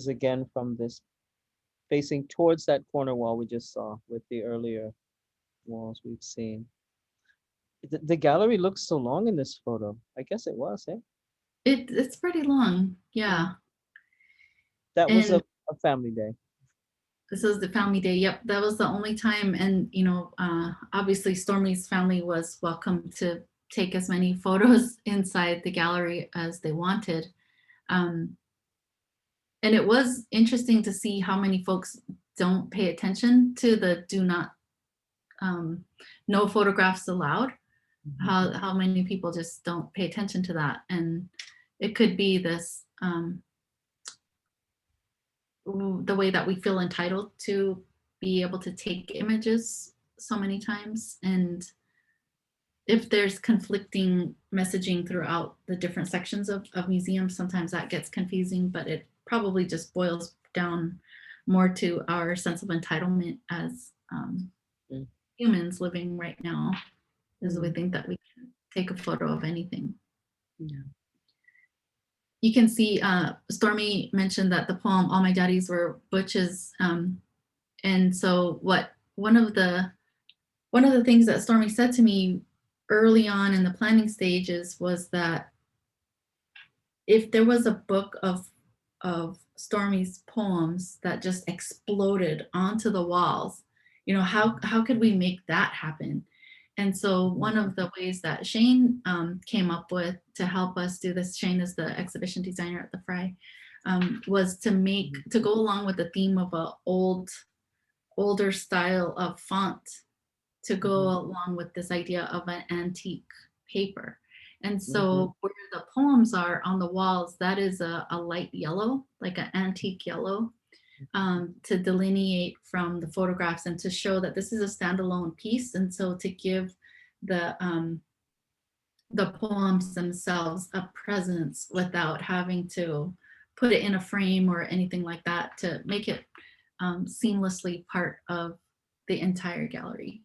again from this facing towards that corner wall we just saw with the earlier walls we've seen. The gallery looks so long in this photo. I guess it was, eh? It's pretty long, yeah. That was And a family day. this is the family day. Yep, that was the only time. And you know, obviously Stormy's family was welcome to take as many photos inside the gallery as they wanted. And it was interesting to see how many folks don't pay attention to the do not, no photographs allowed. How many people just don't pay attention to that. And it could be this, the way that we feel entitled to be able to take images so many times. And if there's conflicting messaging throughout the different sections of museums, sometimes that gets confusing, but it probably just boils down more to our sense of entitlement as humans living right now, is we think that we can take a photo of anything. Yeah. You can see Stormy mentioned that the poem "All My Daddies Were Butches," and so one of the things that Stormy said to me early on in the planning stages was that if there was a book of Stormy's poems that just exploded onto the walls, you know, how could we make that happen? And so one of the ways that Shane came up with to help us do this, Shane is the exhibition designer at the Fry, was to go along with the theme of a older style of font, to go along with this idea of an antique paper. And so where the poems are on the walls, that is a light yellow, like an antique yellow, to delineate from the photographs and to show that this is a standalone piece. And so to give the poems themselves a presence without having to put it in a frame or anything like that, to make it seamlessly part of the entire gallery.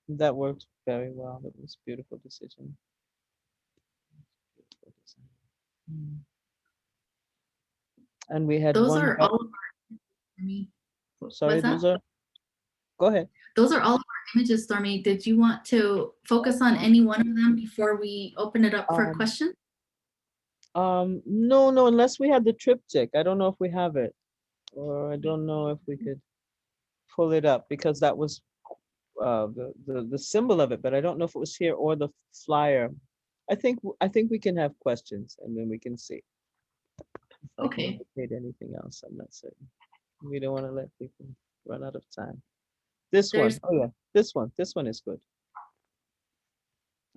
That worked very well. That was a beautiful decision. And we had Those one. are all of our images. Sorry, those are. Go ahead. Those are all of our images, Stormy. Did you want to focus on any one of them before we open it up for questions? No, unless we had the triptych. I don't know if we have it, or I don't know if we could pull it up, because that was the symbol of it, but I don't know if it was here or the flyer. I think we can have questions and then we can see. Okay. Anything else? I'm not certain. We don't want to let people run out of time. This one. Oh yeah, this one is good.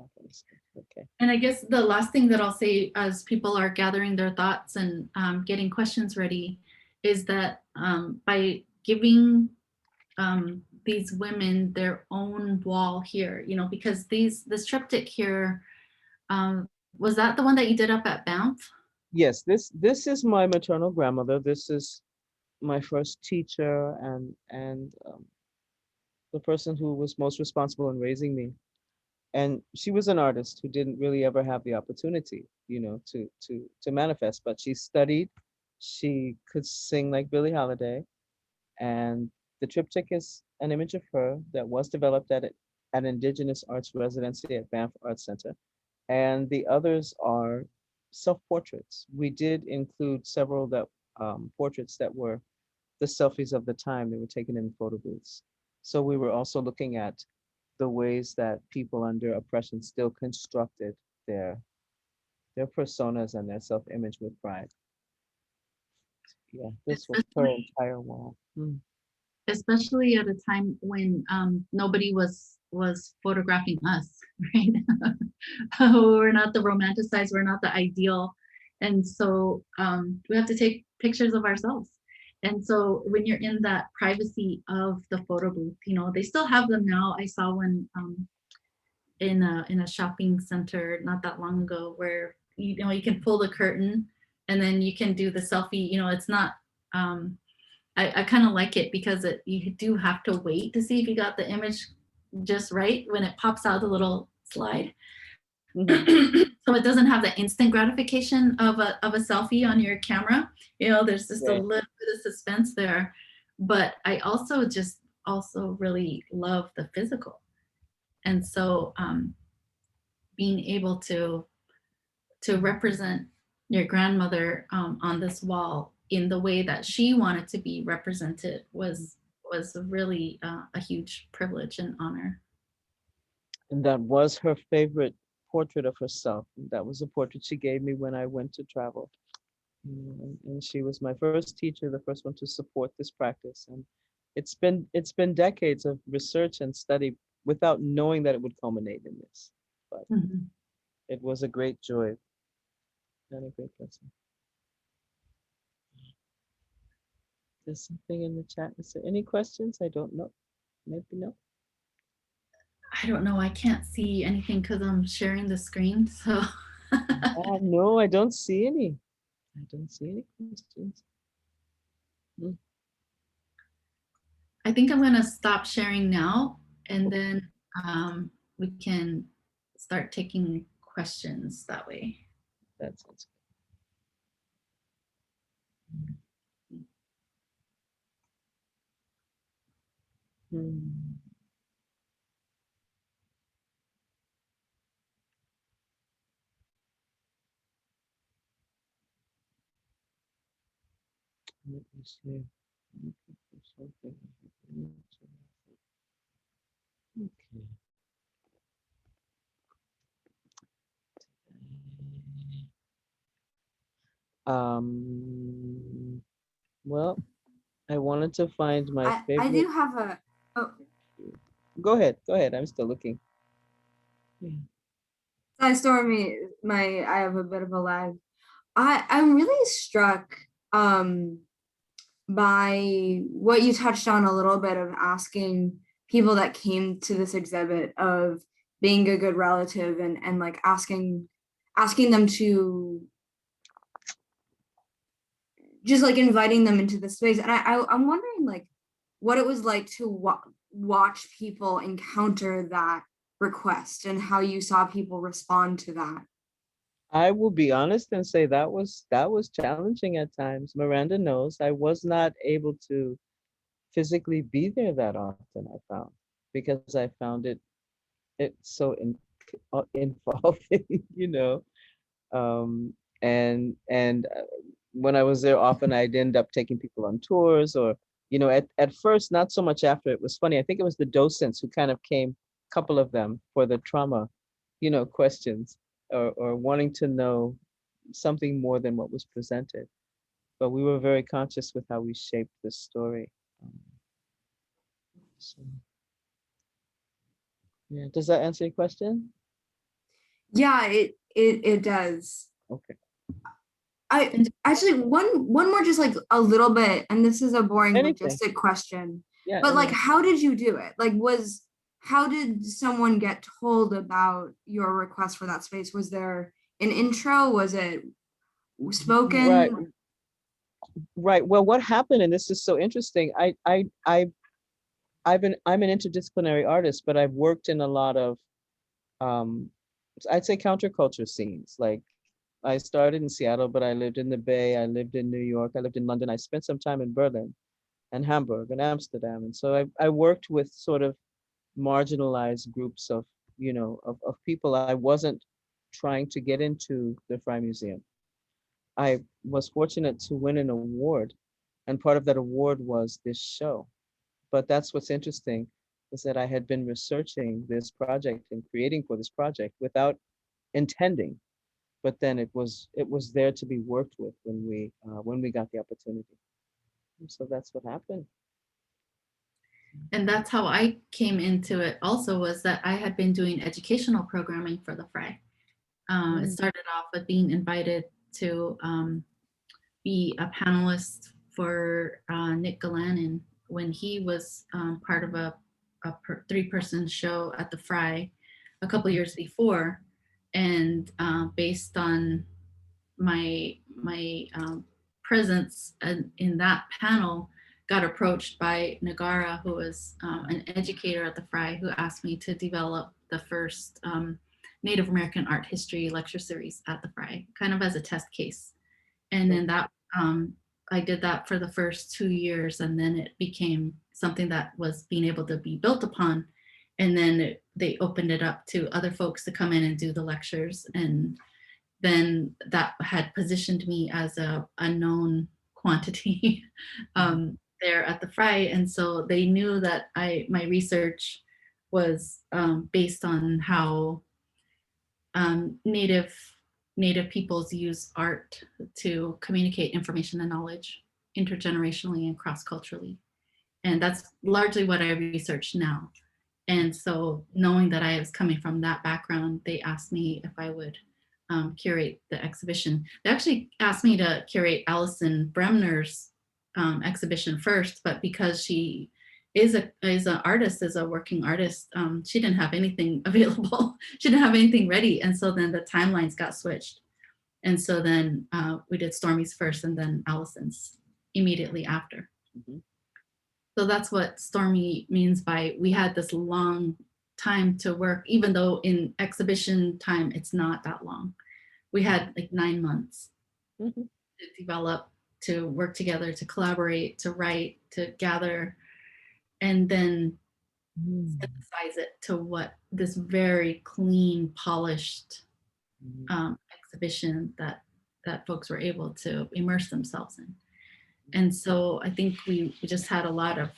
Okay. And I guess the last thing that I'll say as people are gathering their thoughts and getting questions ready is that by giving these women their own wall here, you know, because this triptych here, was that the one that you did up at Banff? Yes, this is my maternal grandmother. This is my first teacher and the person who was most responsible in raising me. And she was an artist who didn't really ever have the opportunity, you know, to manifest, but she studied. She could sing like Billie Holiday. And the triptych is an image of her that was developed at an Indigenous Arts residency at Banff Arts Center. And the others are self-portraits. We did include several that portraits that were the selfies of the time. They were taken in photo booths. So we were also looking at the ways that people under oppression still constructed their personas and their self-image with pride. Yeah, this was her entire wall. Especially at a time when nobody was photographing us, right? We're not the romanticized, we're not the ideal, and so we have to take pictures of ourselves. And so when you're in that privacy of the photo booth, you know, they still have them now. I saw one in a shopping center not that long ago where you know you can pull the curtain and then you can do the selfie. You know, it's not I kind of like it because you do have to wait to see if you got the image just right when it pops out the little slide. So it doesn't have the instant gratification of a selfie on your camera. You know, there's just a little bit of suspense there. But I also really love the physical. And so being able to represent your grandmother on this wall in the way that she wanted to be represented was really a huge privilege and honor. And that was her favorite portrait of herself. That was a portrait she gave me when I went to travel. And she was my first teacher, the first one to support this practice. And it's been decades of research and study without knowing that it would culminate in this. But it was a great joy and a great blessing. There's something in the chat. Is there any questions? I don't know. Maybe no. I don't know. I can't see anything because I'm sharing the screen. So no, I don't see any. I don't see any questions. I think I'm going to stop sharing now, and then we can start taking questions that way. That sounds good. Let me see. Okay. Well, I wanted to find my favorite. I do have a. Oh. Go ahead. I'm still looking. Hi, Stormy. I have a bit of a lag. I'm really struck by what you touched on a little bit of asking people that came to this exhibit of being a good relative and like asking them to just like inviting them into the space. And I'm wondering like what it was like to watch people encounter that request and how you saw people respond to that. I will be honest and say that was challenging at times. Miranda knows I was not able to physically be there that often, I found, because I found it so involving, you know. And when I was there often, I'd end up taking people on tours or, you know, at first, not so much after. It was funny. I think it was the docents who kind of came, a couple of them, for the trauma, you know, questions or wanting to know something more than what was presented. But we were very conscious with how we shaped this story. So, yeah, does that answer your question? Yeah, it does. Okay. I actually one more just like a little bit, and this is a boring logistic question. Yeah. But like, how did you do it? Like, how did someone get told about your request for that space? Was there an intro? Was it spoken? Right. Well, what happened, and this is so interesting. I'm an interdisciplinary artist, but I've worked in a lot of, I'd say counterculture scenes. Like I started in Seattle, but I lived in the Bay. I lived in New York. I lived in London. I spent some time in Berlin. and Hamburg and Amsterdam. And so I worked with sort of marginalized groups of, of people. I wasn't trying to get into the Frye Museum. I was fortunate to win an award, and part of that award was this show. But that's what's interesting, is that I had been researching this project and creating for this project without intending, but then it was there to be worked with when we got the opportunity. And so that's what happened. And that's how I came into it also, was that I had been doing educational programming for the Frye. It started off with being invited to be a panelist for Nick Galanin when he was part of a three-person show at the Frye a couple years before. And based on my presence in that panel, got approached by Nagara, who was an educator at the Frye, who asked me to develop the first Native American art history lecture series at the Frye, kind of as a test case. And then that I did that for the first 2 years, and then it became something that was being able to be built upon. And then they opened it up to other folks to come in and do the lectures. And then that had positioned me as a known quantity there at the Frye. And so they knew that my research was based on how Native peoples use art to communicate information and knowledge intergenerationally and cross-culturally. And that's largely what I research now. And so knowing that I was coming from that background, they asked me if I would curate the exhibition. They actually asked me to curate Alison Bremner's exhibition first, but because she is an artist, is a working artist, she didn't have anything available. She didn't have anything ready. And so then the timelines got switched. And so then we did Stormy's first and then Alison's immediately after. Mm-hmm. So that's what Stormy means by we had this long time to work, even though in exhibition time, it's not that long. We had like 9 months to develop, to work together, to collaborate, to write, to gather, and then synthesize it to what this very clean, polished exhibition that folks were able to immerse themselves in. And so I think we just had a lot of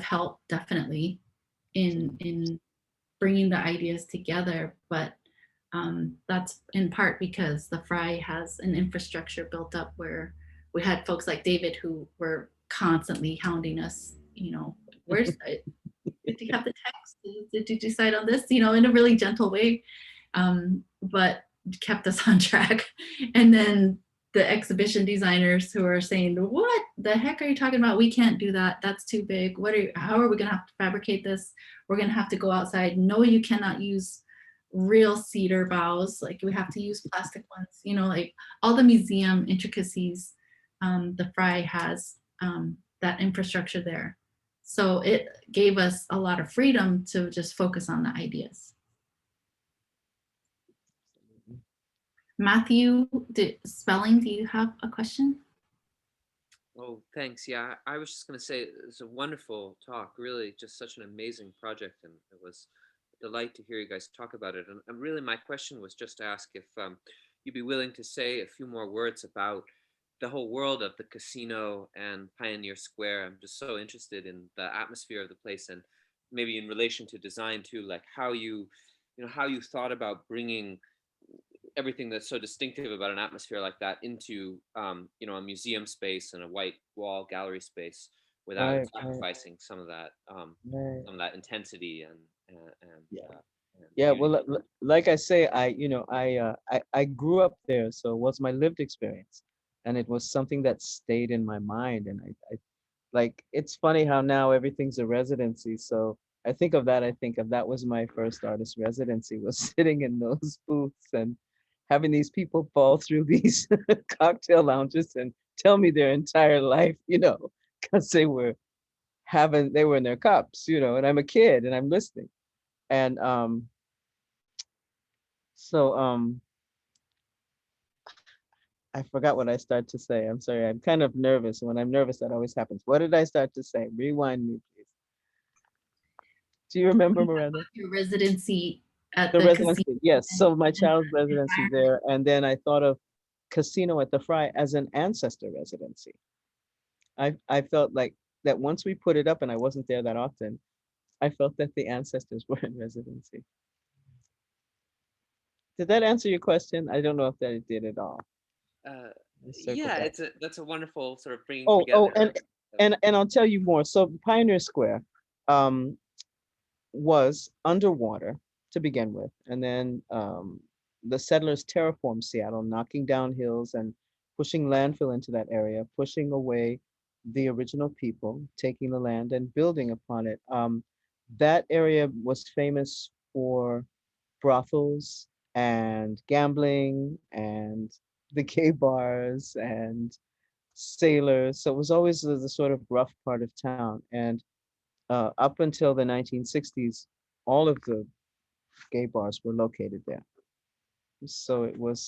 help, definitely, in bringing the ideas together. But that's in part because the Frye has an infrastructure built up where we had folks like David who were constantly hounding us, where's did you have the text? Did you decide on this? In a really gentle way, but kept us on track. And then the exhibition designers who are saying, what the heck are you talking about? We can't do that. That's too big. How are we gonna have to fabricate this? We're gonna have to go outside. No, you cannot use real cedar boughs. Like we have to use plastic ones, like all the museum intricacies. The Frye has that infrastructure there. So it gave us a lot of freedom to just focus on the ideas. Matthew, Spelling, do you have a question? Oh, thanks. Yeah, I was just going to say it's a wonderful talk, really just such an amazing project. And it was a delight to hear you guys talk about it. And really my question was just to ask if you'd be willing to say a few more words about the whole world of the casino and Pioneer Square. I'm just so interested in the atmosphere of the place, and maybe in relation to design too, like how you thought about bringing everything that's so distinctive about an atmosphere like that into a museum space and a white wall gallery space without sacrificing some of that some of that intensity and well, like I say, I grew up there, so it was my lived experience, and it was something that stayed in my mind. And I like, it's funny how now everything's a residency. So I think of that was my first artist residency, was sitting in those booths and having these people fall through these cocktail lounges and tell me their entire life, because they were in their cups, and I'm a kid and I'm listening. And I forgot what I started to say. I'm sorry. I'm kind of nervous. When I'm nervous, that always happens. What did I start to say? Rewind me, please. Do you remember, Miranda? Your residency at The the casino. residency, yes. So my child's residency there, and then I thought of Casino at the Fry as an ancestor residency. I felt like that once we put it up, and I wasn't there that often, I felt that the ancestors were in residency. Did that answer your question? I don't know if that did at all. Yeah, that's a wonderful sort of bringing Oh, together. and I'll tell you more. So Pioneer Square was underwater to begin with, and then the settlers terraformed Seattle, knocking down hills and pushing landfill into that area, pushing away the original people, taking the land and building upon it. That area was famous for brothels and gambling and the gay bars and sailors. So it was always the sort of rough part of town. And up until the 1960s, all of the gay bars were located there. So it was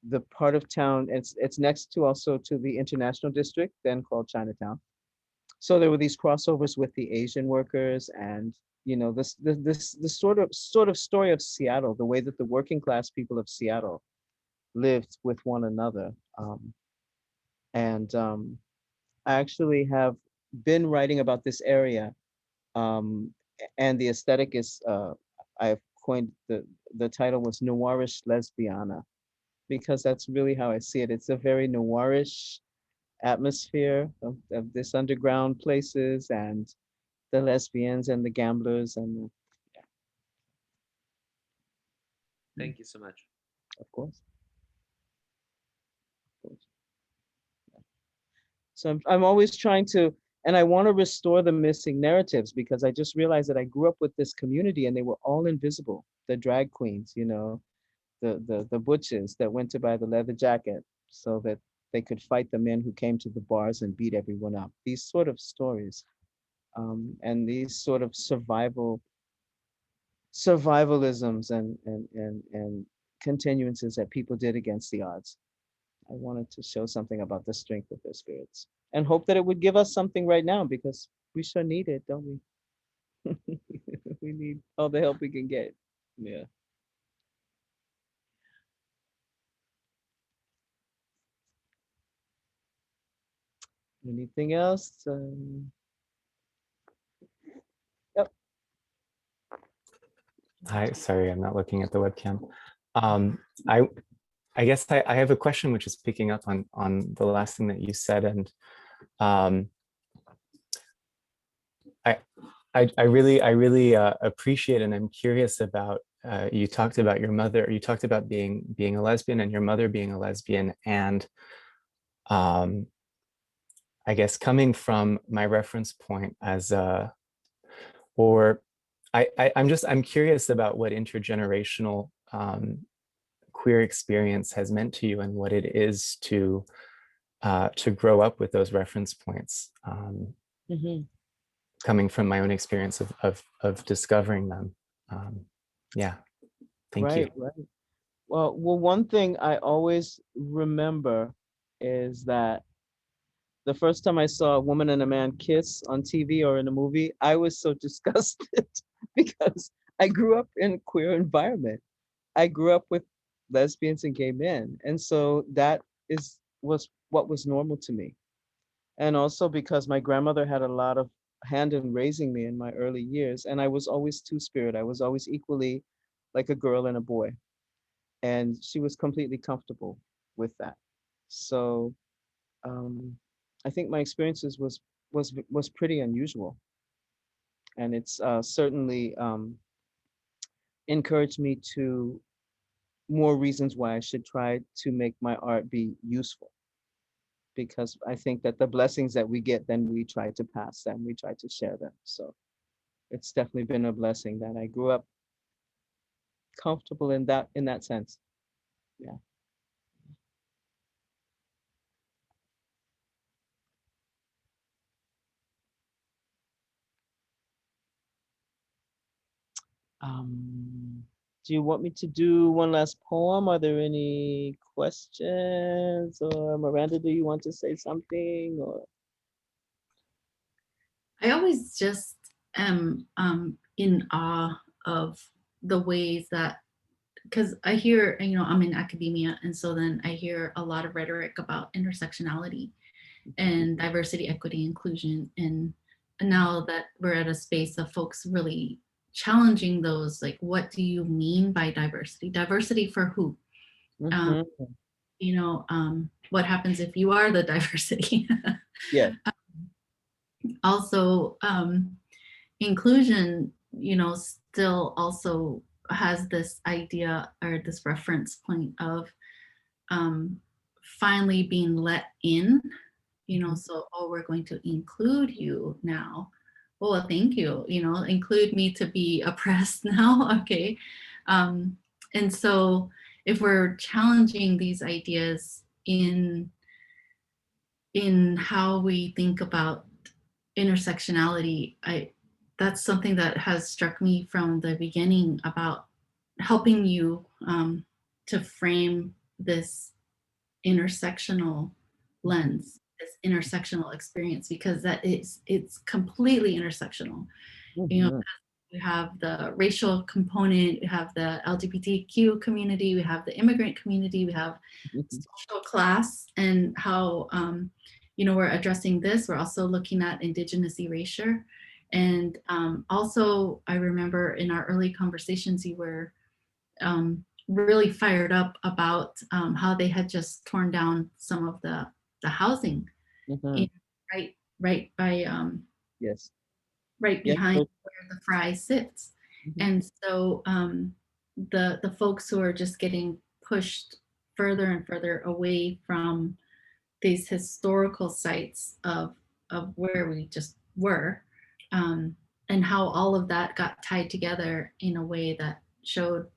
the part of town. It's next to also to the International District, then called Chinatown. So there were these crossovers with the Asian workers, and this sort of story of Seattle, the way that the working class people of Seattle lived with one another. And I actually have been writing about this area, and the aesthetic is I've coined the title was Noirish Lesbiana, because that's really how I see it. It's a very noirish atmosphere of this underground places and the lesbians and the gamblers and Thank you so much. of course. So I'm always trying to, and I want to restore the missing narratives, because I just realized that I grew up with this community and they were all invisible. The drag queens, the butches that went to buy the leather jacket so that they could fight the men who came to the bars and beat everyone up. These sort of stories, and these sort of survivalisms and continuances that people did against the odds. I wanted to show something about the strength of their spirits and hope that it would give us something right now, because we sure need it, don't we? We need all the help we can get. Yeah. Anything else? Yep. Hi, sorry, I'm not looking at the webcam. I guess I have a question which is picking up on the last thing that you said, and I really appreciate, and I'm curious about. You talked about your mother. You talked about being a lesbian and your mother being a lesbian, and I guess coming from my reference point as or I'm curious about what intergenerational queer experience has meant to you and what it is to grow up with those reference points, coming from my own experience of discovering them. Yeah, thank you. Right. Well, one thing I always remember is that the first time I saw a woman and a man kiss on TV or in a movie, I was so disgusted because I grew up in a queer environment. I grew up with lesbians and gay men. And so that was what was normal to me. And also because my grandmother had a lot of hand in raising me in my early years. And I was always two-spirit. I was always equally like a girl and a boy. And she was completely comfortable with that. So I think my experiences was pretty unusual. And it's certainly encouraged me to more reasons why I should try to make my art be useful, because I think that the blessings that we get, then we try to pass them, we try to share them. So it's definitely been a blessing that I grew up comfortable in that sense. Yeah. Do you want me to do one last poem? Are there any questions? Or Miranda, do you want to say something? Or I always just am in awe of the ways that, because I hear, you know, I'm in academia, and so then I hear a lot of rhetoric about intersectionality and diversity, equity, inclusion. And now that we're at a space of folks really challenging those, like, what do you mean by diversity? Diversity for who? Mhm. You know, what happens if you are the diversity? Yeah. Also, inclusion, you know, still also has this idea or this reference point of finally being let in, you know, so, oh, we're going to include you now. Oh, well, thank you, you know, include me to be oppressed now. Okay. And so if we're challenging these ideas in how we think about intersectionality, that's something that has struck me from the beginning about helping you to frame this intersectional lens, this intersectional experience, because it's completely intersectional. You know, Mhm. we have the racial component, we have the LGBTQ community, we have the immigrant community, we have social class, and how you know, we're addressing this. We're also looking at indigenous erasure. And also, I remember in our early conversations, you were really fired up about how they had just torn down some of the housing Mhm. right by Yes. right Yes. behind where the fry sits. Mhm. And so the folks who are just getting pushed further and further away from these historical sites of where we just were, and how all of that got tied together in a way that showed,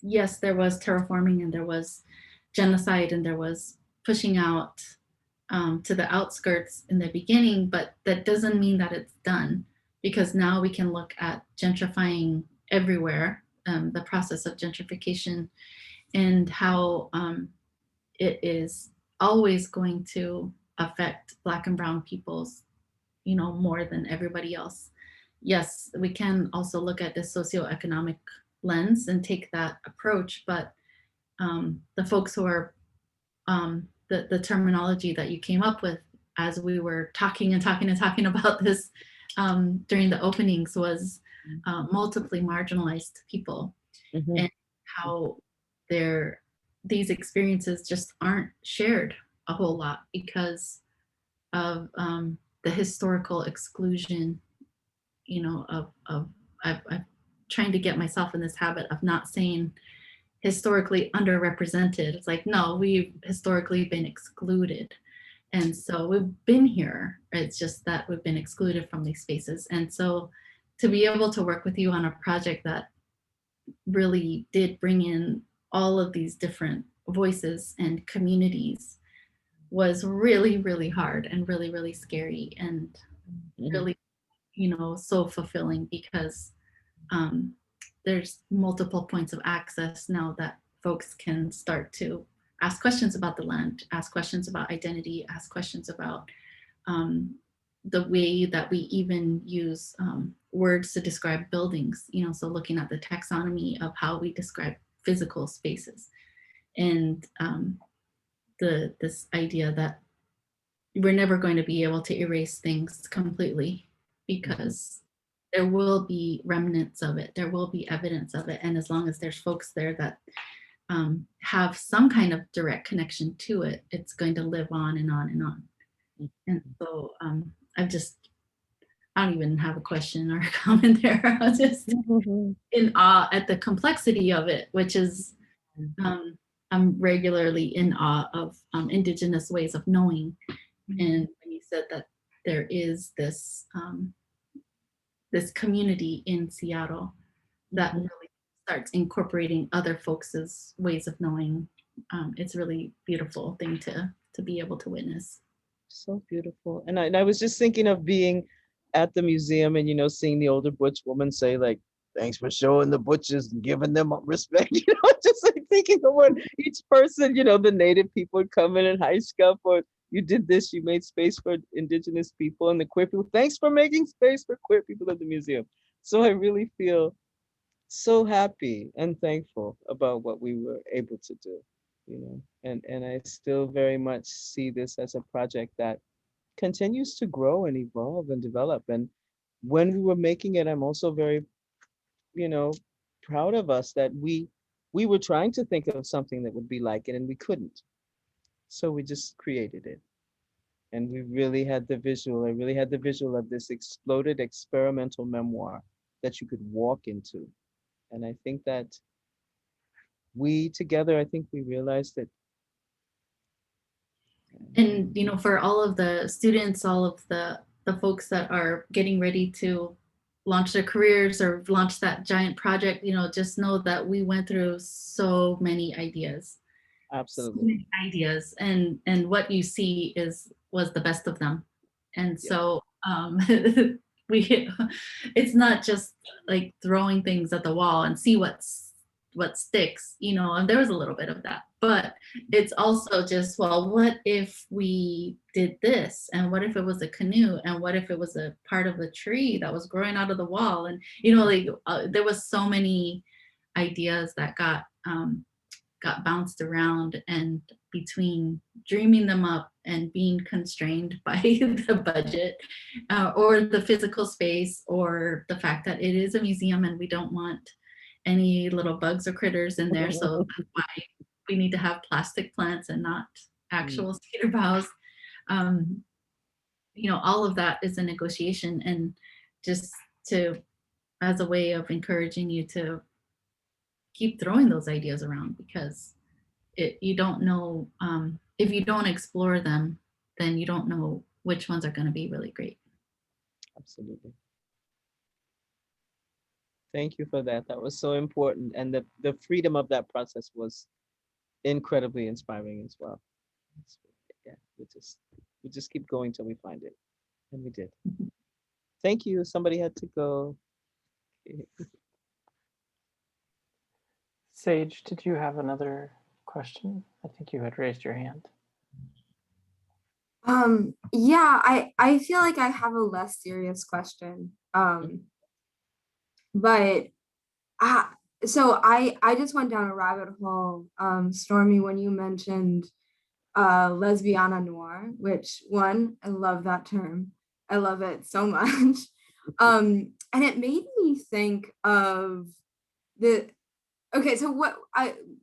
yes, there was terraforming and there was genocide and there was pushing out to the outskirts in the beginning, but that doesn't mean that it's done, because now we can look at gentrifying everywhere, the process of gentrification, and how it is always going to affect Black and Brown peoples, you know, more than everybody else. Yes, we can also look at the socioeconomic lens and take that approach, but the folks who are the terminology that you came up with as we were talking and talking and talking about this during the openings was multiply marginalized people, Mhm. and how these experiences just aren't shared a whole lot because of the historical exclusion, you know, of I'm trying to get myself in this habit of not saying historically underrepresented. It's like, no, we've historically been excluded. And so we've been here. It's just that we've been excluded from these spaces. And so to be able to work with you on a project that really did bring in all of these different voices and communities was really, really hard and really, really scary and Mhm. really, you know, so fulfilling, because there's multiple points of access now that folks can start to ask questions about the land, ask questions about identity, ask questions about the way that we even use words to describe buildings, you know, so looking at the taxonomy of how we describe physical spaces, and this idea that we're never going to be able to erase things completely, because there will be remnants of it, there will be evidence of it, and as long as there's folks there that have some kind of direct connection to it, it's going to live on and on and on. And so I don't even have a question or a comment there. I'm just in awe at the complexity of it, which is I'm regularly in awe of Indigenous ways of knowing. And when you said that there is this this community in Seattle that really starts incorporating other folks' ways of knowing, it's a really beautiful thing to be able to witness. So beautiful. And I was just thinking of being at the museum and, you know, seeing the older butch woman say, like, thanks for showing the butchers and giving them respect. Just like thinking of what each person, the native people would come in and high scuff, or you did this, you made space for indigenous people and the queer people. Thanks for making space for queer people at the museum. So I really feel so happy and thankful about what we were able to do, and I still very much see this as a project that continues to grow and evolve and develop. And when we were making it, I'm also very, proud of us that we were trying to think of something that would be like it and we couldn't. So we just created it. And we really had the visual. I really had the visual of this exploded experimental memoir that you could walk into. And I think that we together, I think we realized that. And for all of the students, all of the folks that are getting ready to launch their careers or launch that giant project, just know that we went through so many ideas. Absolutely. So many ideas, and what you see was the best of them. And so it's not just like throwing things at the wall and see what sticks, and there was a little bit of that, but it's also just, well, what if we did this, and what if it was a canoe, and what if it was a part of the tree that was growing out of the wall, and there was so many ideas that got bounced around, and between dreaming them up and being constrained by the budget or the physical space, or the fact that it is a museum and we don't want any little bugs or critters in there. So that's why we need to have plastic plants and not actual cedar boughs. All of that is a negotiation, and just as a way of encouraging you to keep throwing those ideas around, because you don't know, if you don't explore them, then you don't know which ones are going to be really great. Absolutely. Thank you for that. That was so important. And the freedom of that process was incredibly inspiring as well. Yeah, we just keep going till we find it. And we did. Thank you. Somebody had to go. Sage, did you have another question? I think you had raised your hand. Yeah, I feel like I have a less serious question. But so I just went down a rabbit hole, Stormy, when you mentioned lesbiana noir, which I love that term. I love it so much. And it made me think of so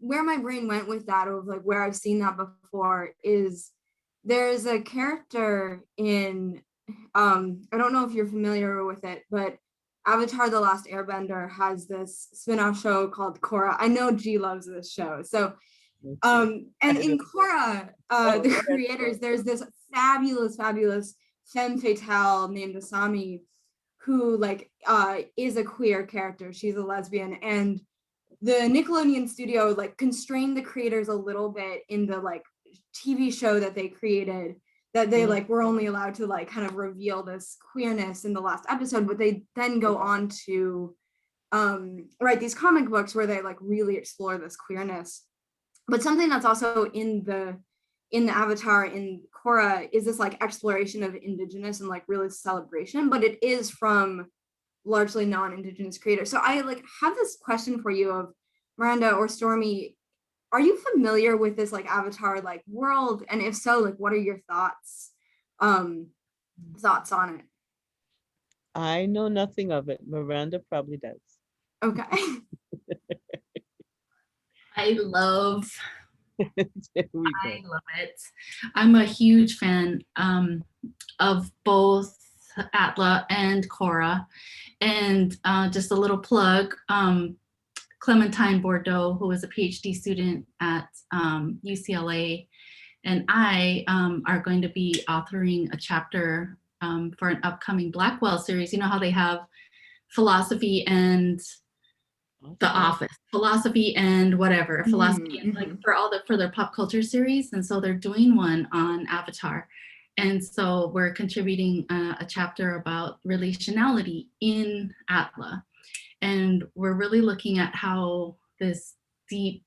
where my brain went with that, of like where I've seen that before, is there's a character in I don't know if you're familiar with it, but Avatar: The Last Airbender has this spin-off show called Korra. I know G loves this show. So and in Korra, the creators, there's this fabulous femme fatale named Asami, who is a queer character. She's a lesbian, and the Nickelodeon studio constrained the creators a little bit in the TV show that they created, that they were only allowed to kind of reveal this queerness in the last episode, but they then go on to write these comic books where they really explore this queerness. But something that's also in the Avatar, in Korra, is this exploration of Indigenous and really celebration, but it is from largely non-Indigenous creators. So I have this question for you, of Miranda or Stormy, are you familiar with this Avatar world? And if so, what are your thoughts on it? I know nothing of it. Miranda probably does. Okay. I love it. I'm a huge fan of both Atla and Korra. And just a little plug, Clementine Bordeaux, who is a PhD student at UCLA, and I are going to be authoring a chapter for an upcoming Blackwell series. You know how they have philosophy and The Office, philosophy and whatever, philosophy and for their pop culture series. And so they're doing one on Avatar. And so we're contributing a chapter about relationality in Atla. And we're really looking at how this deep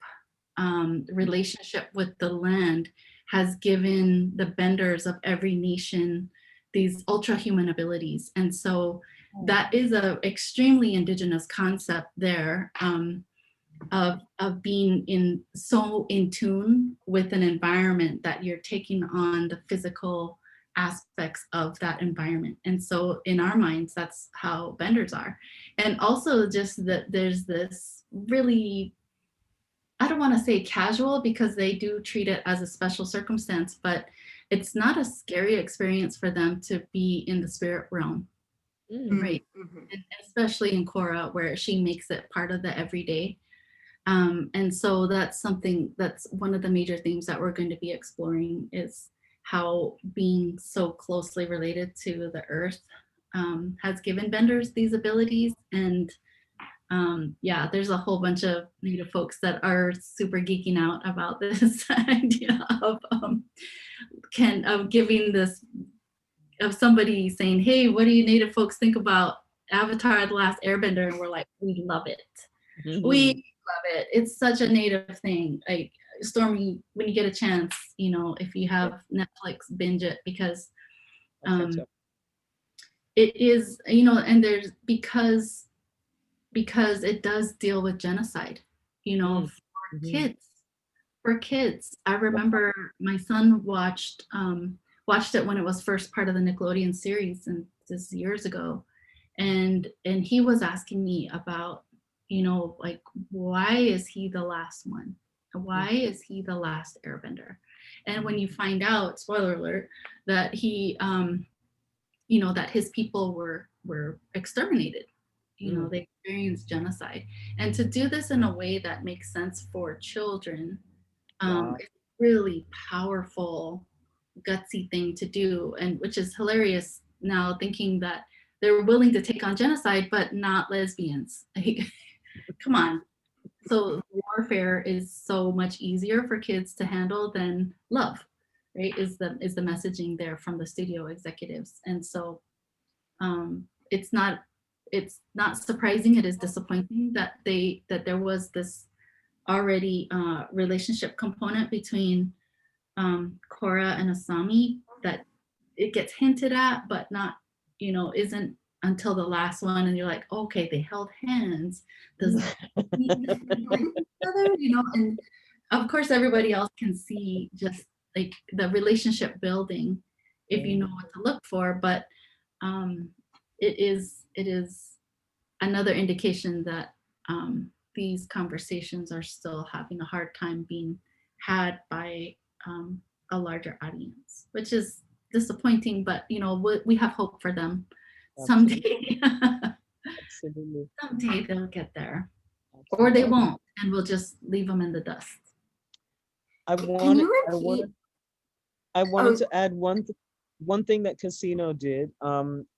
relationship with the land has given the benders of every nation these ultra-human abilities. And so that is a extremely indigenous concept there, of being so in tune with an environment that you're taking on the physical aspects of that environment. And so in our minds, that's how benders are. And also just that there's this really, I don't want to say casual, because they do treat it as a special circumstance, but it's not a scary experience for them to be in the spirit realm, right? And especially in Cora, where she makes it part of the everyday. And so that's something, that's one of the major themes that we're going to be exploring, is how being so closely related to the earth has given benders these abilities. And yeah, there's a whole bunch of Native folks that are super geeking out about this idea of giving this, of somebody saying, hey, what do you Native folks think about Avatar: The Last Airbender? And we're like, we love it. We love it. It's such a Native thing. Like, Stormy, when you get a chance, you know, if you have Netflix, binge it, because it is, you know, and there's, because it does deal with genocide, you know, for kids. I remember my son watched it when it was first part of the Nickelodeon series, and this is years ago. And he was asking me about, you know, like, why is he the last one? Why is he the last airbender? And when you find out, spoiler alert, that he, you know, that his people were exterminated, you know, they experienced genocide. And to do this in a way that makes sense for children, it's really powerful, gutsy thing to do, and which is hilarious now, thinking that they're willing to take on genocide, but not lesbians. Like, come on. So warfare is so much easier for kids to handle than love, right? Is the messaging there from the studio executives. And so it's not surprising, it is disappointing that there was this already relationship component between Cora and Asami, that it gets hinted at, but not, you know, isn't until the last one, and you're like, okay, they held hands. Does that mean each other? You know, and of course everybody else can see just like the relationship building if you know what to look for, but it is another indication that these conversations are still having a hard time being had by a larger audience, which is disappointing, but you know, we have hope for them. Someday. Absolutely. Someday they'll get there. Or they won't, and we'll just leave them in the dust. I wanted to add one thing that Casino did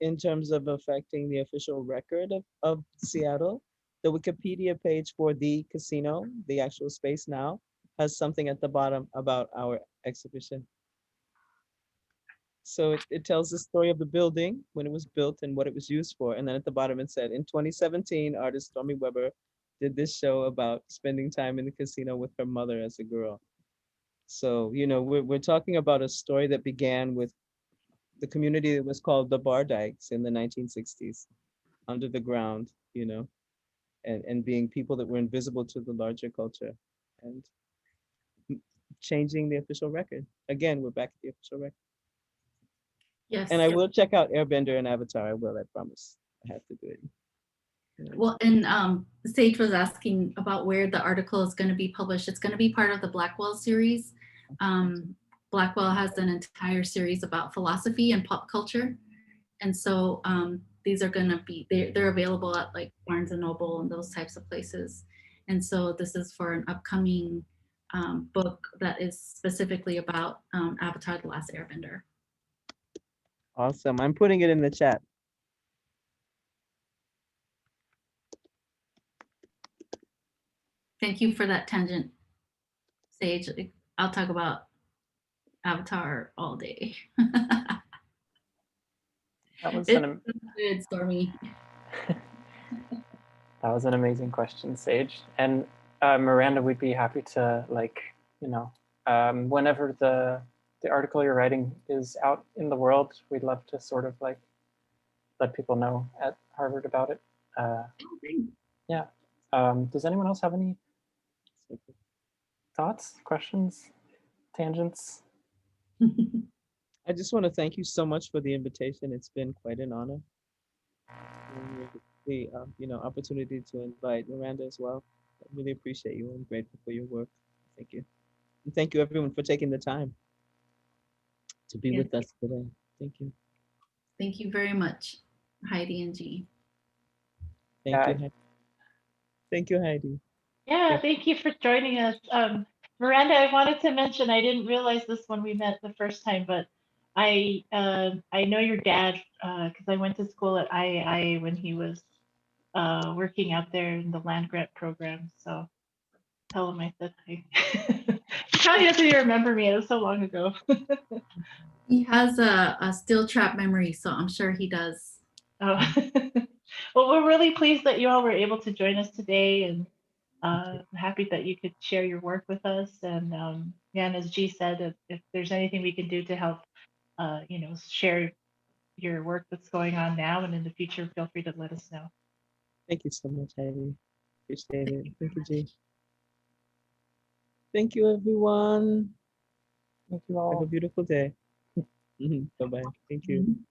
in terms of affecting the official record of Seattle. The Wikipedia page for the casino, the actual space now, has something at the bottom about our exhibition. So it tells the story of the building, when it was built and what it was used for. And then at the bottom it said, in 2017, artist Stormy Weber did this show about spending time in the casino with her mother as a girl. So, you know, we're talking about a story that began with the community that was called the Bar Dykes in the 1960s, under the ground, you know, and being people that were invisible to the larger culture, and changing the official record. Again, we're back at the official record. Yes. And I will check out Airbender and Avatar. I will, I promise. I have to do it. Well, and Sage was asking about where the article is going to be published. It's going to be part of the Blackwell series. Blackwell has an entire series about philosophy and pop culture. And so these are going to be, they're available at like Barnes and Noble and those types of places. And so this is for an upcoming book that is specifically about Avatar: The Last Airbender. Awesome. I'm putting it in the chat. Thank you for that tangent, Sage. I'll talk about Avatar all day. That was It's good, Stormy. That was an amazing question, Sage. And Miranda, we'd be happy to, like, you know, whenever the article you're writing is out in the world, we'd love to sort of like let people know at Harvard about it. Yeah. Does anyone else have any thoughts, questions, tangents? I just want to thank you so much for the invitation. It's been quite an honor. And the opportunity to invite Miranda as well. I really appreciate you. I'm grateful for your work. Thank you. And thank you everyone for taking the time to be with us today. Thank you. Thank you very much, Heidi and G. Thank you, Heidi. Thank you, Heidi. Yeah, thank you for joining us. Miranda, I wanted to mention, I didn't realize this when we met the first time, but I know your dad because I went to school at IAI when he was working out there in the land grant program. So tell him I said hi. He probably doesn't even remember me. It was so long ago. He has a steel trap memory, so I'm sure he does. Oh. Well, we're really pleased that you all were able to join us today, and happy that you could share your work with us. And and as G said, if there's anything we can do to help, share your work that's going on now and in the future, feel free to let us know. Thank you so much, Heidi. Appreciate it. Thank you, G. Thank you, everyone. Thank you all. Have a beautiful day. Bye-bye. Thank you.